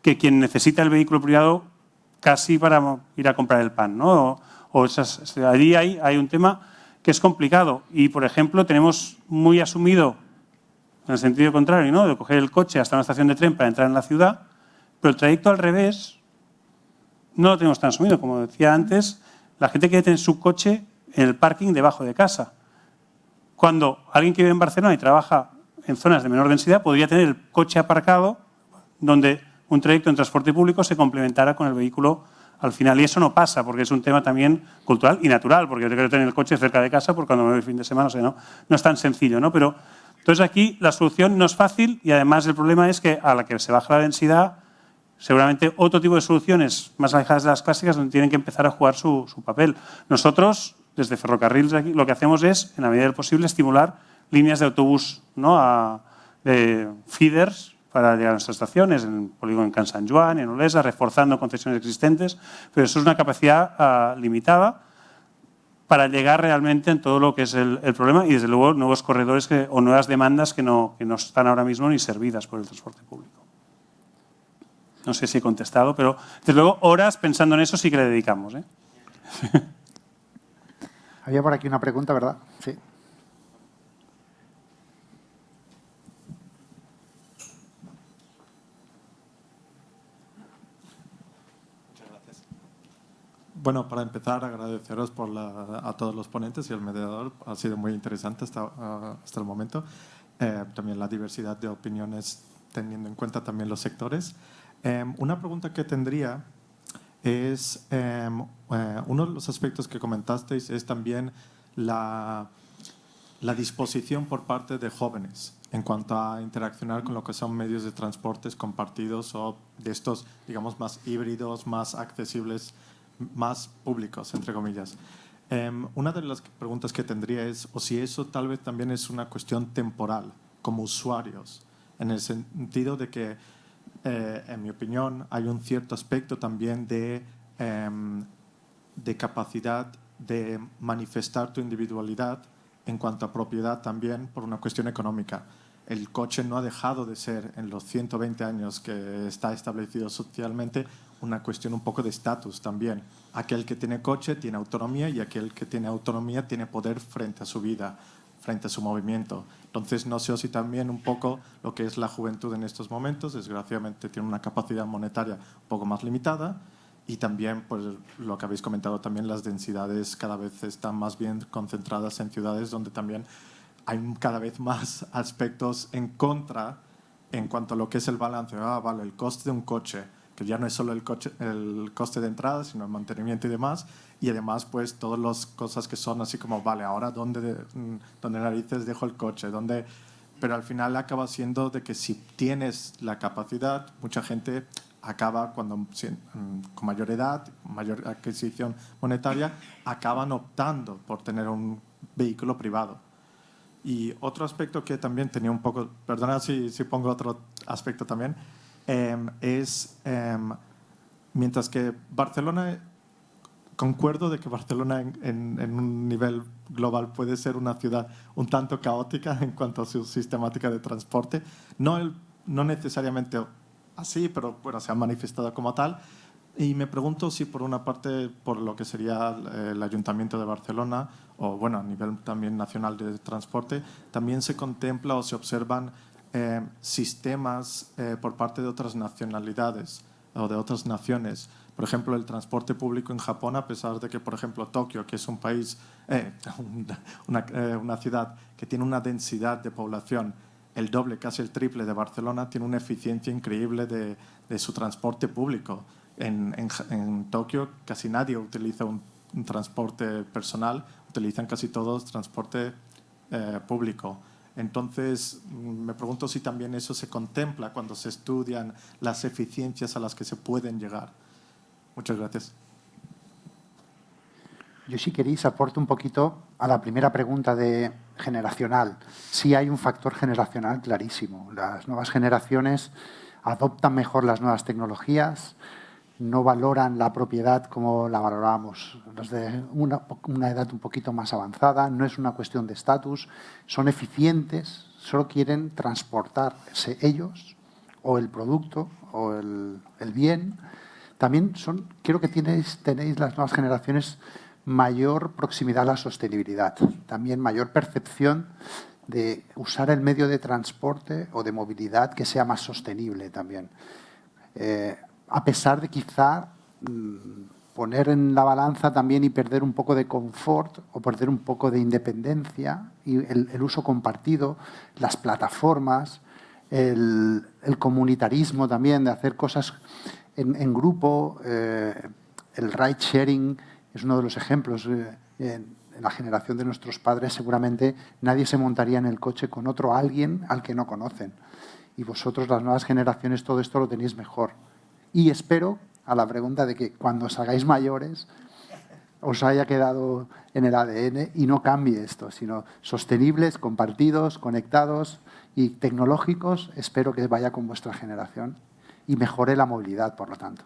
que quien necesita el vehículo privado casi para ir a comprar el pan, ¿no? Allí hay un tema que es complicado y, por ejemplo, tenemos muy asumido, en el sentido contrario, ¿no?, de coger el coche hasta una estación de tren para entrar en la ciudad, pero el trayecto al revés no lo tenemos tan asumido. Como decía antes, la gente quiere tener su coche en el parking debajo de casa. Cuando alguien que vive en Barcelona y trabaja en zonas de menor densidad podría tener el coche aparcado donde un trayecto en transporte público se complementara con el vehículo al final. Y eso no pasa porque es un tema también cultural y natural, porque yo quiero tener el coche cerca de casa porque cuando me voy el fin de semana, no es tan sencillo, ¿no? Pero entonces aquí la solución no es fácil y además el problema es que a la que se baja la densidad, seguramente otro tipo de soluciones más alejadas de las clásicas donde tienen que empezar a jugar su papel. Nosotros, desde Ferrocarrils, aquí, lo que hacemos es, en la medida del posible, estimular líneas de autobús, ¿no?, de feeders para llegar a nuestras estaciones, en Polígono en Can Sant Joan, en Olesa, reforzando concesiones existentes, pero eso es una capacidad limitada para llegar realmente en todo lo que es el problema y, desde luego, nuevos corredores o nuevas demandas que no están ahora mismo ni servidas por el transporte público. No sé si he contestado, pero, desde luego, horas pensando en eso sí que le dedicamos, ¿eh? Había por aquí una pregunta, ¿verdad? Sí. Bueno, para empezar, agradeceros a todos los ponentes y al mediador. Ha sido muy interesante hasta el momento. También la diversidad de opiniones, teniendo en cuenta también los sectores. Una pregunta que tendría es, uno de los aspectos que comentasteis es también la disposición por parte de jóvenes en cuanto a interaccionar con lo que son medios de transportes compartidos o de estos, digamos, más híbridos, más accesibles, más públicos, entre comillas. Una de las preguntas que tendría es, o si eso tal vez también es una cuestión temporal, como usuarios, en el sentido de que, en mi opinión, hay un cierto aspecto también de capacidad de manifestar tu individualidad en cuanto a propiedad también por una cuestión económica. El coche no ha dejado de ser, en los 120 años que está establecido socialmente, una cuestión un poco de estatus también. Aquel que tiene coche tiene autonomía y aquel que tiene autonomía tiene poder frente a su vida, frente a su movimiento. Entonces, no sé si también un poco lo que es la juventud en estos momentos, desgraciadamente tiene una capacidad monetaria un poco más limitada y también, pues, lo que habéis comentado también, las densidades cada vez están más bien concentradas en ciudades donde también hay cada vez más aspectos en contra en cuanto a lo que es el balance. Vale, el coste de un coche, que ya no es solo el coste de entrada, sino el mantenimiento y demás, y además pues todas las cosas que son así como, vale, ahora ¿dónde narices dejo el coche? Pero al final acaba siendo de que si tienes la capacidad, mucha gente acaba con mayor edad, mayor adquisición monetaria, acaban optando por tener un vehículo privado. Y otro aspecto que también tenía un poco, perdona si pongo otro aspecto también, es, mientras que Barcelona, concuerdo de que Barcelona en un nivel global puede ser una ciudad un tanto caótica en cuanto a su sistemática de transporte, no necesariamente así, pero bueno, se ha manifestado como tal. Y me pregunto si por una parte, por lo que sería el Ayuntamiento de Barcelona, o bueno, a nivel también nacional de transporte, también se contempla o se observan sistemas por parte de otras nacionalidades o de otras naciones. Por ejemplo, el transporte público en Japón, a pesar de que, por ejemplo, Tokio, que es un país, una ciudad que tiene una densidad de población el doble, casi el triple de Barcelona, tiene una eficiencia increíble de su transporte público. En Tokio casi nadie utiliza un transporte personal, utilizan casi todos transporte público. Entonces, me pregunto si también eso se contempla cuando se estudian las eficiencias a las que se pueden llegar. Muchas gracias. Yo, si queréis, aporto un poquito a la primera pregunta de generacional. Sí hay un factor generacional clarísimo. Las nuevas generaciones adoptan mejor las nuevas tecnologías, no valoran la propiedad como la valorábamos los de una edad un poquito más avanzada, no es una cuestión de estatus, son eficientes, solo quieren transportarse ellos o el producto o el bien, también creo que tenéis las nuevas generaciones mayor proximidad a la sostenibilidad, también mayor percepción de usar el medio de transporte o de movilidad que sea más sostenible también. A pesar de quizá poner en la balanza también y perder un poco de confort o perder un poco de independencia y el uso compartido, las plataformas, el comunitarismo también, de hacer cosas en grupo, el ride sharing es uno de los ejemplos. En la generación de nuestros padres seguramente nadie se montaría en el coche con otro alguien al que no conocen. Y vosotros, las nuevas generaciones, todo esto lo tenéis mejor. Y espero, a la pregunta de que cuando os hagáis mayores os haya quedado en el ADN y no cambie esto, sino sostenibles, compartidos, conectados y tecnológicos. Espero que vaya con vuestra generación y mejore la movilidad, por lo tanto.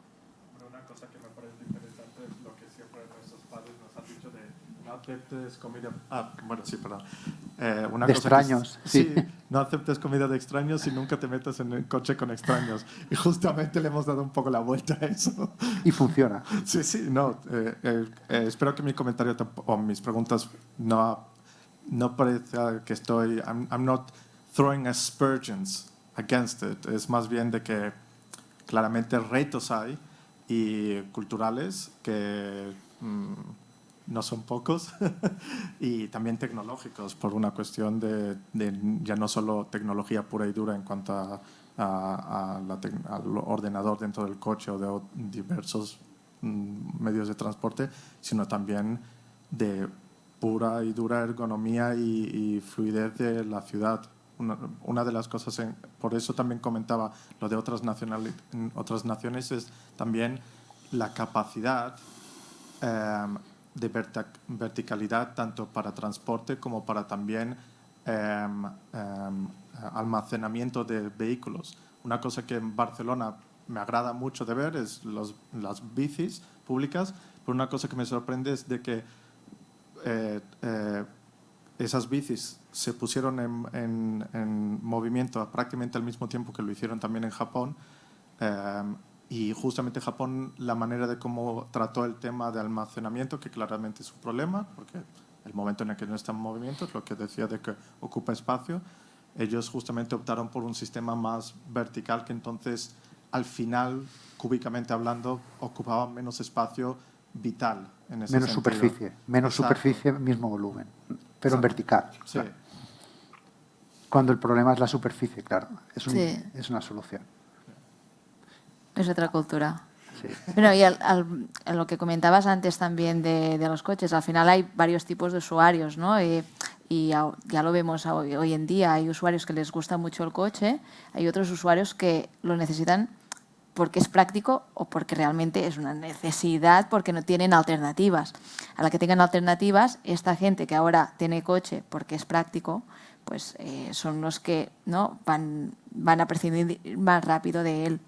Una cosa que me parece interesante es lo que siempre nuestros padres nos han dicho de no aceptes comida... bueno, sí, perdón. Una de cosa extraños. Sí, no aceptes comida de extraños y nunca te metas en el coche con extraños. Y justamente le hemos dado un poco la vuelta a eso. Y funciona. Sí, sí, no. Espero que mi comentario o mis preguntas no parezca que estoy... I'm not throwing aspersions against it. Es más bien de que claramente retos hay y culturales que no son pocos y también tecnológicos por una cuestión de ya no solo tecnología pura y dura en cuanto al ordenador dentro del coche o de diversos medios de transporte, sino también de pura y dura ergonomía y fluidez de la ciudad. Una de las cosas, por eso también comentaba lo de otras naciones, es también la capacidad de verticalidad tanto para transporte como para también almacenamiento de vehículos. Una cosa que en Barcelona me agrada mucho de ver es las bicis públicas, pero una cosa que me sorprende es de que esas bicis se pusieron en movimiento prácticamente al mismo tiempo que lo hicieron también en Japón. Y justamente Japón, la manera de cómo trató el tema de almacenamiento, que claramente es un problema, porque el momento en el que no está en movimiento es lo que decía de que ocupa espacio, ellos justamente optaron por un sistema más vertical que entonces, al final, cúbicamente hablando, ocupaba menos espacio vital en ese menos sentido. Menos Exacto. superficie, mismo volumen, pero en vertical. Sí. Claro. Cuando el problema es la superficie, claro, es una solución. Es otra cultura. Sí. Bueno, y a lo que comentabas antes también de los coches, al final hay varios tipos de usuarios, ¿no? Y ya lo vemos hoy en día. Hay usuarios que les gusta mucho el coche, hay otros usuarios que lo necesitan porque es práctico o porque realmente es una necesidad, porque no tienen alternativas. A la que tengan alternativas, esta gente que ahora tiene coche porque es práctico, pues son los que ¿no? van a prescindir más rápido de él.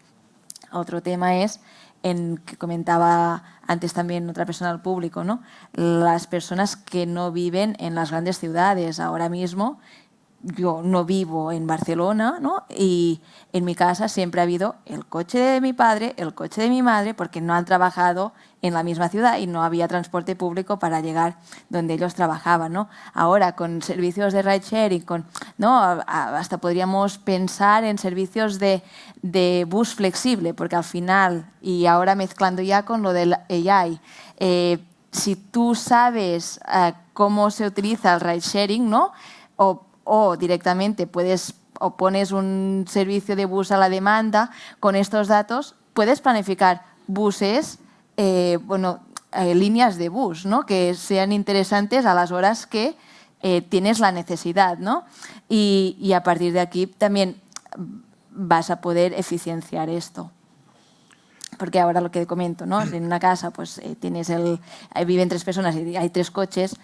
Otro tema es, que comentaba antes también otra persona al público, ¿no? Las personas que no viven en las grandes ciudades. Ahora mismo yo no vivo en Barcelona, ¿no? Y en mi casa siempre ha habido el coche de mi padre, el coche de mi madre, porque no han trabajado en la misma ciudad y no había transporte público para llegar donde ellos trabajaban, ¿no? Ahora, con servicios de ride sharing, ¿no? Hasta podríamos pensar en servicios de bus flexible, porque al final, y ahora mezclando ya con lo del AI, si tú sabes cómo se utiliza el ride sharing, ¿no? O directamente pones un servicio de bus a la demanda, con estos datos puedes planificar buses, líneas de bus, ¿no? Que sean interesantes a las horas que tienes la necesidad, ¿no? Y a partir de aquí también vas a poder eficienciar esto. Porque ahora lo que comento, ¿no? Si en una casa pues, viven 3 personas y hay 3 coches,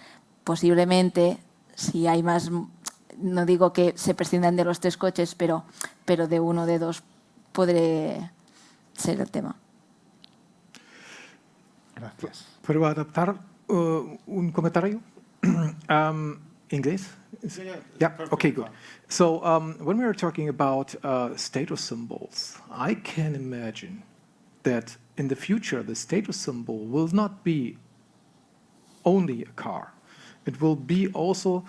posiblemente si hay más... No digo que se prescindan de los 3 coches, pero de 1 o de 2 podré ser el tema. Gracias. ¿Puedo adaptar un comentario? English? Yeah. Okay, good. So when we are talking about status symbols, I can imagine that in the future the status symbol will not be only a car. It will be also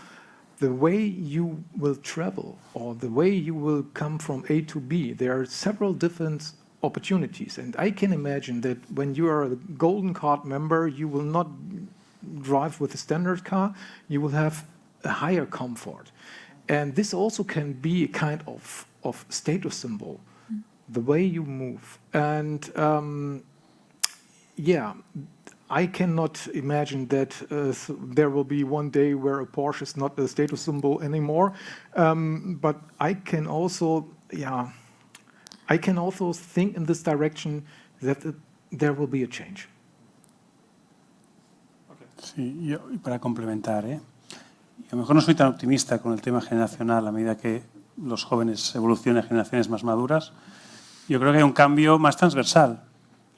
the way you will travel or the way you will come from A to B. There are several different opportunities, and I can imagine that when you are a Golden Card member, you will not drive with a standard car, you will have a higher comfort. And this also can be a kind of status symbol, the way you move. And yeah, I cannot imagine that there will be one day where a Porsche is not a status symbol anymore. But I can also, think in this direction that there will be a change. Sí, yo, y para complementar, a lo mejor no soy tan optimista con el tema generacional a medida que los jóvenes evolucionen a generaciones más maduras. Yo creo que hay un cambio más transversal.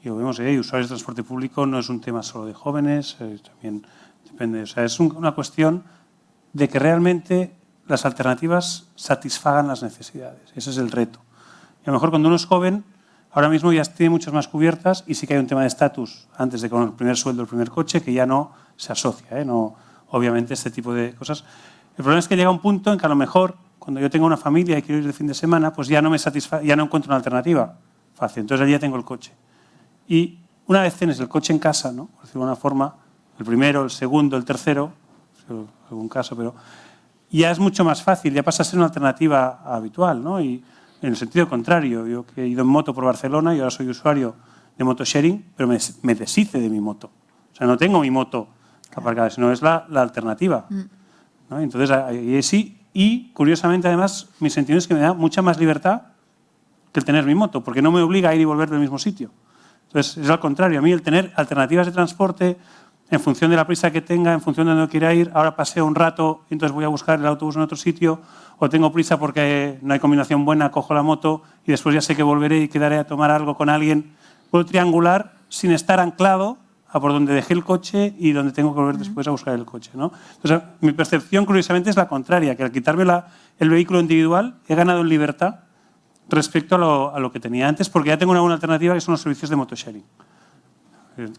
Y lo vemos, usuarios de transporte público no es un tema solo de jóvenes, también depende. O sea, es una cuestión de que realmente las alternativas satisfagan las necesidades. Ese es el reto. Y a lo mejor cuando uno es joven, ahora mismo ya tiene muchas más cubiertas y sí que hay un tema de estatus antes de con el primer sueldo, el primer coche, que ya no se asocia, no, obviamente, este tipo de cosas. El problema es que llega un punto en que a lo mejor cuando yo tengo una familia y quiero ir de fin de semana, pues ya no me satisface, ya no encuentro una alternativa fácil. Entonces allí ya tengo el coche. Y una vez tienes el coche en casa, ¿no? Por decirlo de una forma, el primero, el segundo, el tercero, en algún caso, pero ya es mucho más fácil, ya pasa a ser una alternativa habitual, ¿no? Y en el sentido contrario, yo que he ido en moto por Barcelona y ahora soy usuario de motosharing, pero me deshice de mi moto. O sea, no tengo mi moto aparcada, sino es la alternativa, ¿no? Entonces, ahí sí. Y, curiosamente, además, mi sentido es que me da mucha más libertad que el tener mi moto, porque no me obliga a ir y volver del mismo sitio. Entonces, es al contrario. A mí el tener alternativas de transporte en función de la prisa que tenga, en función de donde quiera ir, ahora paseo un rato y entonces voy a buscar el autobús en otro sitio, o tengo prisa porque no hay combinación buena, cojo la moto y después ya sé que volveré y quedaré a tomar algo con alguien. Puedo triangular sin estar anclado a por donde dejé el coche y donde tengo que volver después a buscar el coche, ¿no? Entonces, mi percepción, curiosamente, es la contraria, que al quitarme el vehículo individual he ganado en libertad respecto a lo que tenía antes, porque ya tengo una buena alternativa que son los servicios de motosharing.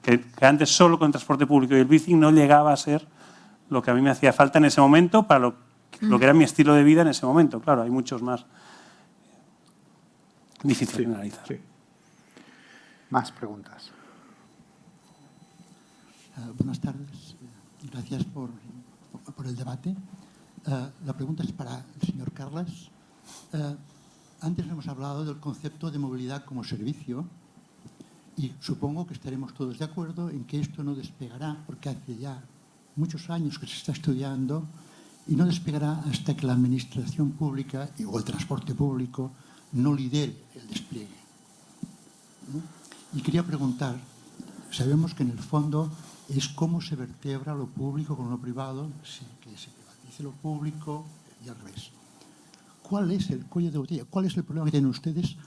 Que antes solo con el transporte público y el bici no llegaba a ser lo que a mí me hacía falta en ese momento para lo que era mi estilo de vida en ese momento. Claro, hay muchos más. Difícil de analizar. Sí. Más preguntas. Buenas tardes. Gracias por el debate. La pregunta es para el señor Carles. Antes hemos hablado del concepto de movilidad como servicio y supongo que estaremos todos de acuerdo en que esto no despegará, porque hace ya muchos años que se está estudiando y no despegará hasta que la administración pública o el transporte público no lidere el despliegue, ¿no? Y quería preguntar, sabemos que en el fondo es cómo se vertebra lo público con lo privado, que se privatice lo público y al revés. ¿Cuál es el cuello de botella? ¿Cuál es el problema que tienen ustedes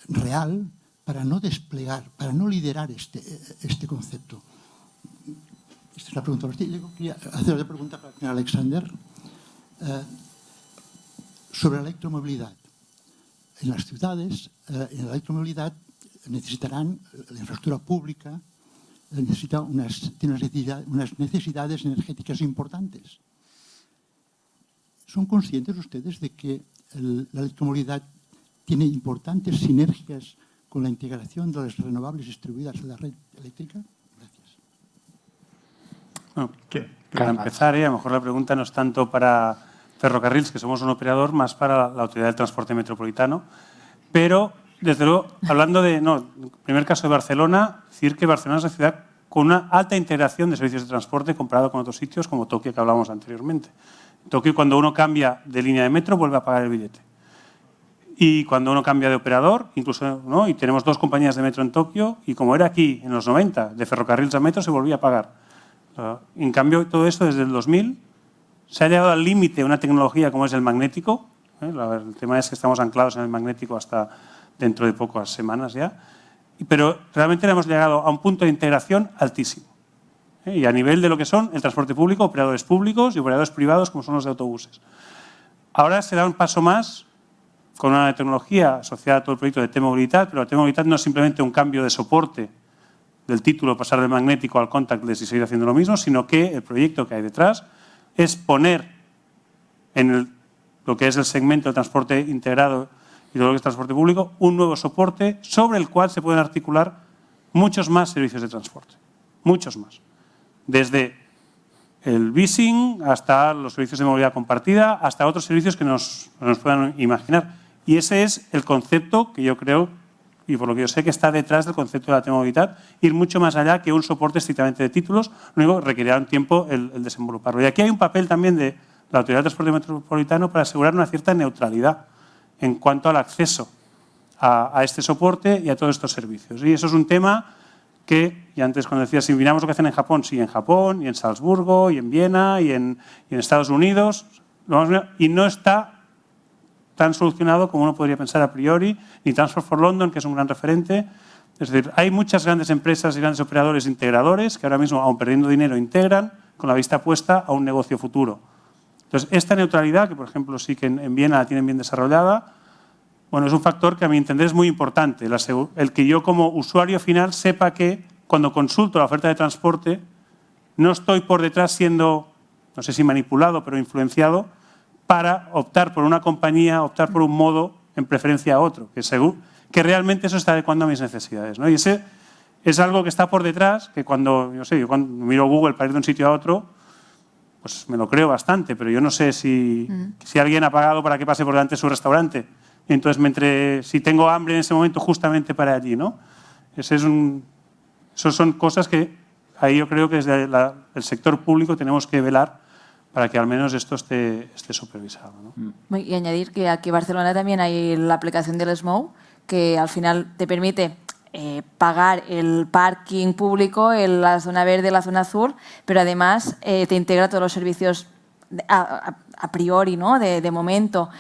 real para no desplegar, para no liderar este concepto? Esta es la pregunta. Yo quería hacer una pregunta para el señor Alexander sobre la electromovilidad. En las ciudades, en la electromovilidad necesitarán la infraestructura pública, tiene unas necesidades energéticas importantes. ¿Son conscientes ustedes de que la electromovilidad tiene importantes sinergias con la integración de las renovables distribuidas en la red eléctrica? Gracias. Bueno, para empezar, a lo mejor la pregunta no es tanto para Ferrocarrils, que somos un operador, más para la Autoridad del Transporte Metropolitano. Pero, desde luego, hablando el primer caso de Barcelona, decir que Barcelona es una ciudad con una alta integración de servicios de transporte comparado con otros sitios como Tokio, que hablábamos anteriormente. En Tokio, cuando uno cambia de línea de metro, vuelve a pagar el billete. Y cuando uno cambia de operador, incluso, ¿no? Y tenemos 2 compañías de metro en Tokio, y como era aquí en los 90, de Ferrocarrils a metro, se volvía a pagar. En cambio, todo esto desde el 2000 se ha llegado al límite de una tecnología como es el magnético. El tema es que estamos anclados en el magnético hasta dentro de pocas semanas ya. Pero realmente hemos llegado a un punto de integración altísimo. y a nivel de lo que son el transporte público, operadores públicos y operadores privados como son los de autobuses. Ahora se da un paso más con una tecnología asociada a todo el proyecto de T-Movilidad, pero la T-Movilidad no es simplemente un cambio de soporte del título, pasar del magnético al contactless y seguir haciendo lo mismo, sino que el proyecto que hay detrás es poner en lo que es el segmento de transporte integrado y todo lo que es transporte público un nuevo soporte sobre el cual se pueden articular muchos más servicios de transporte, muchos más. Desde el leasing hasta los servicios de movilidad compartida, hasta otros servicios que nos puedan imaginar. Y ese es el concepto que yo creo, y por lo que yo sé, que está detrás del concepto de la T-Movilidad, ir mucho más allá que un soporte estrictamente de títulos, lo único que requerirá un tiempo el desenvoluparlo. Y aquí hay un papel también de la Autoridad de Transporte Metropolitano para asegurar una cierta neutralidad en cuanto al acceso a este soporte y a todos estos servicios. Y eso es un tema que, y antes cuando decía, si miramos lo que hacen en Japón, sí, en Japón, y en Salzburgo, y en Viena, y en Estados Unidos, y no está tan solucionado como uno podría pensar a priori, ni Transport for London, que es un gran referente. Es decir, hay muchas grandes empresas y grandes operadores integradores que ahora mismo, aun perdiendo dinero, integran con la vista puesta a un negocio futuro. Entonces, esta neutralidad, que por ejemplo sí que en Viena la tienen bien desarrollada, bueno, es un factor que a mi entender es muy importante. El que yo como usuario final sepa que cuando consulto la oferta de transporte no estoy por detrás siendo, no sé si manipulado, pero influenciado para optar por una compañía, optar por un modo en preferencia a otro, que realmente eso está adecuando a mis necesidades, ¿no? Y ese es algo que está por detrás, que cuando, yo cuando miro Google para ir de un sitio a otro, pues me lo creo bastante, pero yo no sé si alguien ha pagado para que pase por delante de su restaurante. Y entonces, si tengo hambre en ese momento, justamente para allí, ¿no? Esas son cosas que ahí yo creo que desde el sector público tenemos que velar para que al menos esto esté supervisado, ¿no? Y añadir que aquí en Barcelona también hay la aplicación del SMOW, que al final te permite pagar el parking público en la zona verde, la zona azul, pero además te integra todos los servicios a priori, ¿no? De momento,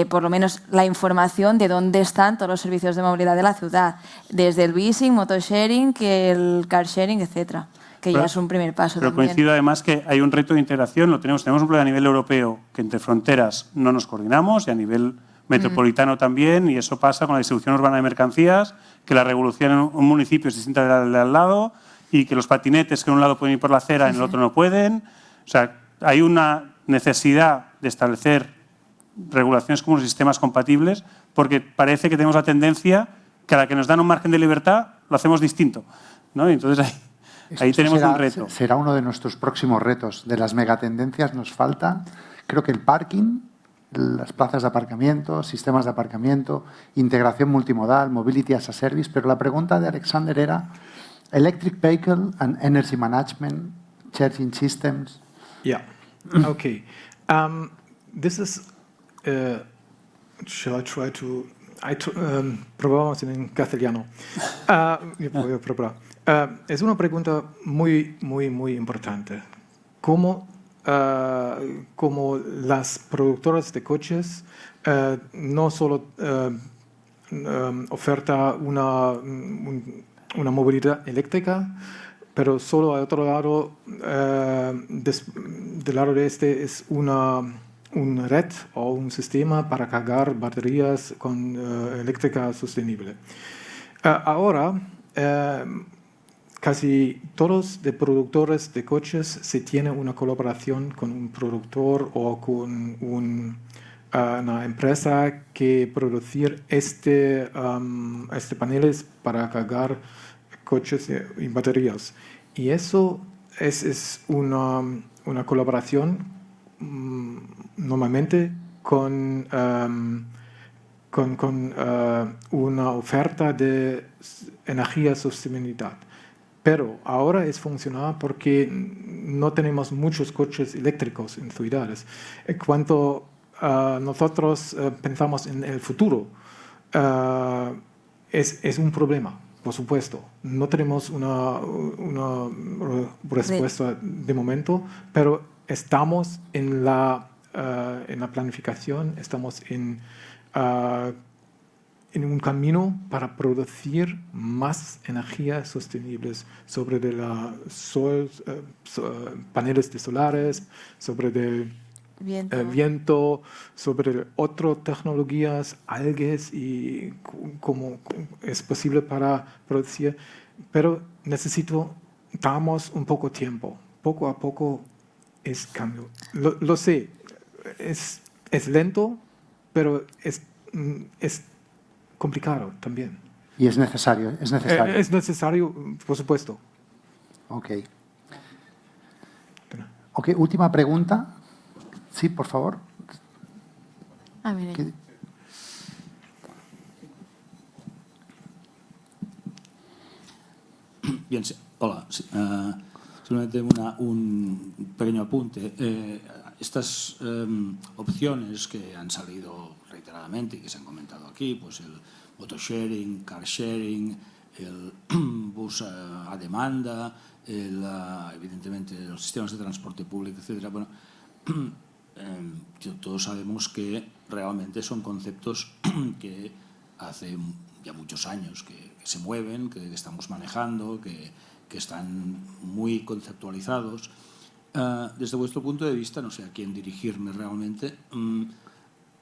por lo menos la información de dónde están todos los servicios de movilidad de la ciudad, desde el leasing, motosharing, que el car sharing, etcétera, que ya es un primer paso. Pero también. coincido además que hay un reto de integración, tenemos un problema a nivel europeo, que entre fronteras no nos coordinamos, y a nivel metropolitano también, y eso pasa con la distribución urbana de mercancías, que la revolución en un municipio es distinta de al lado, y que los patinetes que en un lado pueden ir por la acera, en el otro no pueden. O sea, hay una necesidad de establecer regulaciones como sistemas compatibles, porque parece que tenemos la tendencia que a la que nos dan un margen de libertad lo hacemos distinto, ¿no? Y entonces ahí tenemos un reto. Será uno de nuestros próximos retos. De las megatendencias nos falta, creo que el parking, las plazas de aparcamiento, sistemas de aparcamiento, integración multimodal, mobility as a service, pero la pregunta de Alexander era electric vehicle and energy management, charging systems. Yeah. Okay. This is. Shall I try to? Probamos en castellano. Voy a probar. Es una pregunta muy importante. ¿Cómo las productoras de coches no solo oferta una movilidad eléctrica, pero solo al otro lado, del lado de este, es una red o un sistema para cargar baterías con eléctrica sostenible. Ahora, casi todos los productores de coches se tienen una colaboración con un productor o con una empresa que producir paneles para cargar coches y baterías. Y eso es una colaboración normalmente con una oferta de energía sostenibilidad. Pero ahora es funcional porque no tenemos muchos coches eléctricos en ciudades. Cuando nosotros pensamos en el futuro, es un problema, por supuesto. No tenemos una respuesta de momento, pero estamos en la planificación, estamos en en un camino para producir más energías sostenibles sobre de la paneles de solares, sobre de viento, sobre otras tecnologías, algas y cómo es posible para producir. Pero damos un poco tiempo. Poco a poco es cambio. Lo sé, es lento, pero es complicado también. Y es necesario, es necesario. Es necesario, por supuesto. Ok. Ok, última pregunta. Sí, por favor. A ver, ¿Qué? Bien, hola. Solamente un pequeño apunte. Estas opciones que han salido reiteradamente y que se han comentado aquí, pues el motosharing, car sharing, el bus a demanda, evidentemente los sistemas de transporte público, etcétera. Bueno, todos sabemos que realmente son conceptos que hace ya muchos años que se mueven, que estamos manejando, que están muy conceptualizados. Desde vuestro punto de vista, no sé a quién dirigirme realmente,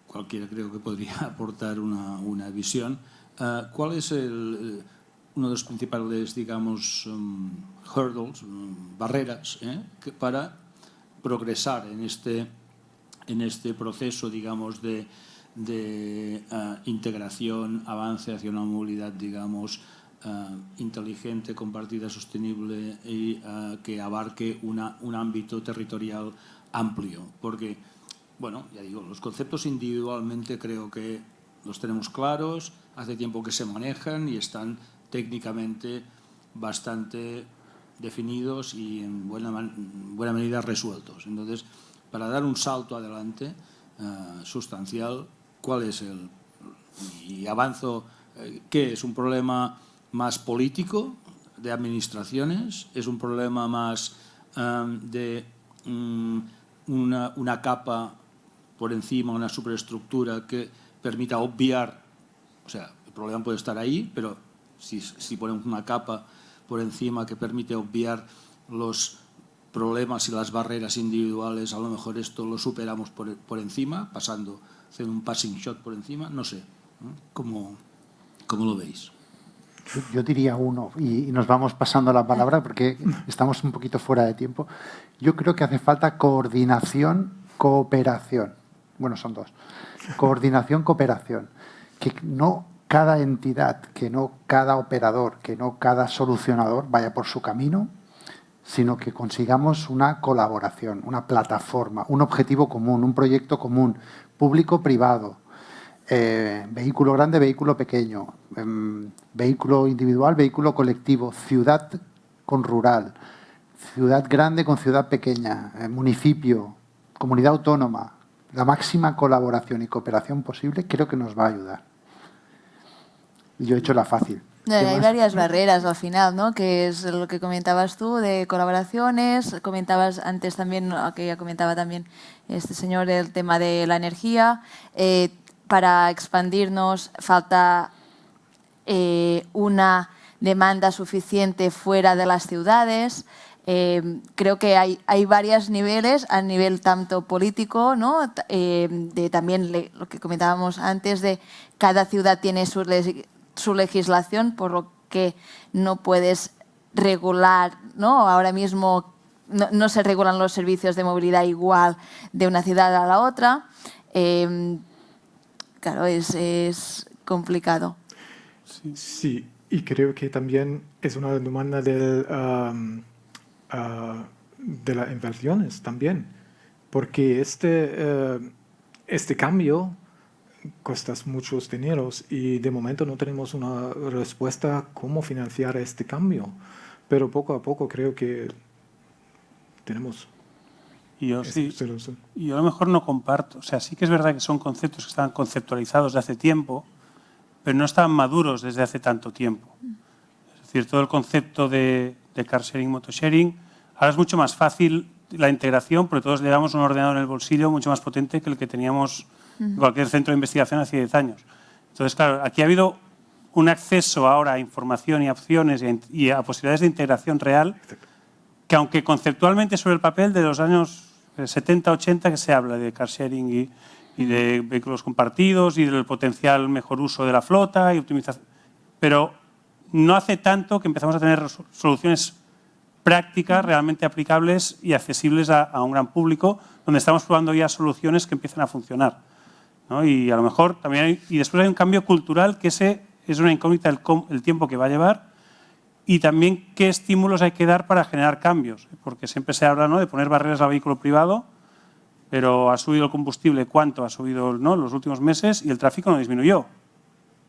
cualquiera creo que podría aportar una visión. ¿Cuál es uno de los principales, digamos, hurdles, barreras, para progresar en este proceso, digamos, de integración, avance hacia una movilidad, digamos, inteligente, compartida, sostenible y que abarque un ámbito territorial amplio? Porque, bueno, ya digo, los conceptos individualmente creo que los tenemos claros, hace tiempo que se manejan y están técnicamente bastante definidos y en buena medida resueltos. Entonces, para dar un salto adelante sustancial, ¿cuál es y avanzo, qué es un problema más político de administraciones? ¿Es un problema más de una capa por encima, una superestructura que permita obviar? O sea, el problema puede estar ahí, pero si ponemos una capa por encima que permite obviar los problemas y las barreras individuales, a lo mejor esto lo superamos por encima, haciendo un passing shot por encima, no sé. ¿Cómo lo veis? Yo diría uno, y nos vamos pasando la palabra porque estamos un poquito fuera de tiempo. Yo creo que hace falta coordinación, cooperación. Bueno, son dos. Coordinación, cooperación. Que no cada entidad, que no cada operador, que no cada solucionador vaya por su camino, sino que consigamos una colaboración, una plataforma, un objetivo común, un proyecto común, público-privado, vehículo grande, vehículo pequeño, vehículo individual, vehículo colectivo, ciudad con rural, ciudad grande con ciudad pequeña, municipio, comunidad autónoma. La máxima colaboración y cooperación posible creo que nos va a ayudar. Yo he hecho la fácil. Hay varias barreras al final, ¿no? Que es lo que comentabas tú de colaboraciones. Comentabas antes también, que ya comentaba también este señor, el tema de la energía. Para expandirnos falta una demanda suficiente fuera de las ciudades. Creo que hay varios niveles, a nivel tanto político, ¿no? De también lo que comentábamos antes, de cada ciudad tiene su legislación, por lo que no puedes regular, ¿no? Ahora mismo no se regulan los servicios de movilidad igual de una ciudad a la otra. Claro, es complicado. Sí, y creo que también es una demanda de las inversiones también, porque este cambio cuesta muchos dineros y de momento no tenemos una respuesta cómo financiar este cambio, pero poco a poco creo que tenemos. Y yo a lo mejor no comparto. O sea, sí que es verdad que son conceptos que estaban conceptualizados de hace tiempo, pero no estaban maduros desde hace tanto tiempo. Es decir, todo el concepto de car sharing, motosharing, ahora es mucho más fácil la integración, porque todos le damos un ordenador en el bolsillo mucho más potente que el que teníamos en cualquier centro de investigación hace 10 años. Entonces, claro, aquí ha habido un acceso ahora a información y a opciones y a posibilidades de integración real que, aunque conceptualmente sobre el papel de los años 70, 80 que se habla de car sharing y de vehículos compartidos y del potencial mejor uso de la flota y optimización, pero no hace tanto que empezamos a tener soluciones prácticas realmente aplicables y accesibles a un gran público, donde estamos probando ya soluciones que empiezan a funcionar, ¿no? Y a lo mejor también y después hay un cambio cultural que ese es una incógnita el tiempo que va a llevar y también qué estímulos hay que dar para generar cambios, porque siempre se habla, ¿no?, de poner barreras al vehículo privado, pero ha subido el combustible, ¿cuánto ha subido, ¿no?, los últimos meses y el tráfico no disminuyó?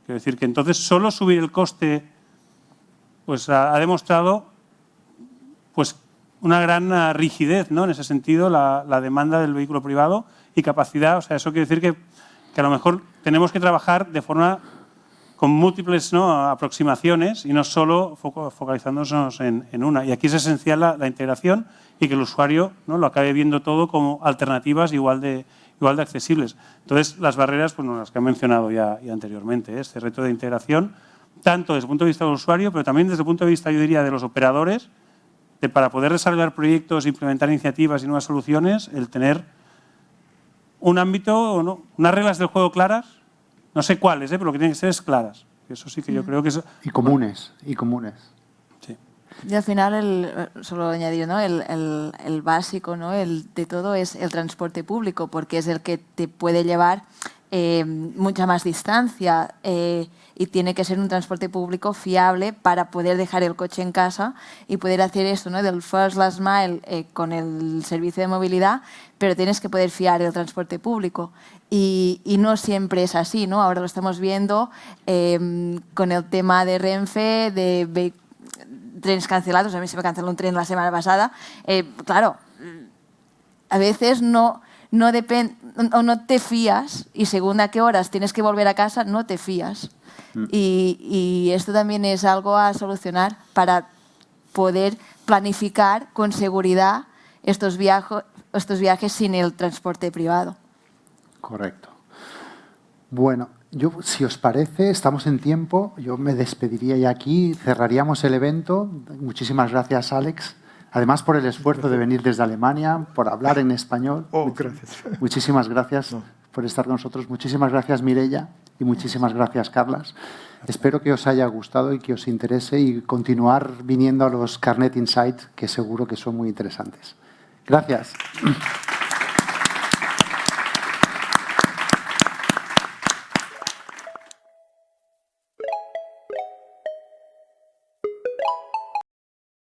Quiero decir que entonces solo subir el coste pues ha demostrado pues una gran rigidez, ¿no?, en ese sentido, la demanda del vehículo privado y capacidad. O sea, eso quiere decir que a lo mejor tenemos que trabajar de forma con múltiples, ¿no?, aproximaciones y no solo focalizándonos en una. Y aquí es esencial la integración y que el usuario, ¿no?, lo acabe viendo todo como alternativas igual de accesibles. Entonces, las barreras, pues, las que he mencionado ya anteriormente, este reto de integración, tanto desde el punto de vista del usuario, pero también desde el punto de vista, yo diría, de los operadores, para poder desarrollar proyectos, implementar iniciativas y nuevas soluciones, el tener un ámbito, ¿no?, unas reglas del juego claras, no sé cuáles, pero lo que tienen que ser es claras. Eso sí que yo creo que es... Y comunes. Sí. Y al final, solo añadir, ¿no?, el básico, ¿no?, el de todo es el transporte público, porque es el que te puede llevar mucha más distancia y tiene que ser un transporte público fiable para poder dejar el coche en casa y poder hacer esto, ¿no?, del first last mile con el servicio de movilidad, pero tienes que poder fiar el transporte público. Y no siempre es así, ¿no? Ahora lo estamos viendo con el tema de Renfe, de trenes cancelados. A mí se me canceló un tren la semana pasada. Claro, a veces no te fías y según a qué horas tienes que volver a casa, no te fías. Y esto también es algo a solucionar para poder planificar con seguridad estos viajes sin el transporte privado. Correcto. Bueno, yo, si os parece, estamos en tiempo. Yo me despediría ya aquí, cerraríamos el evento. Muchísimas gracias, Alex. Además, por el esfuerzo de venir desde Alemania, por hablar en español. Gracias. Muchísimas gracias por estar con nosotros. Muchísimas gracias, Mireia, y muchísimas gracias, Carlas. Espero que os haya gustado y que os interese y continuar viniendo a los Carnet Insights, que seguro que son muy interesantes. Gracias.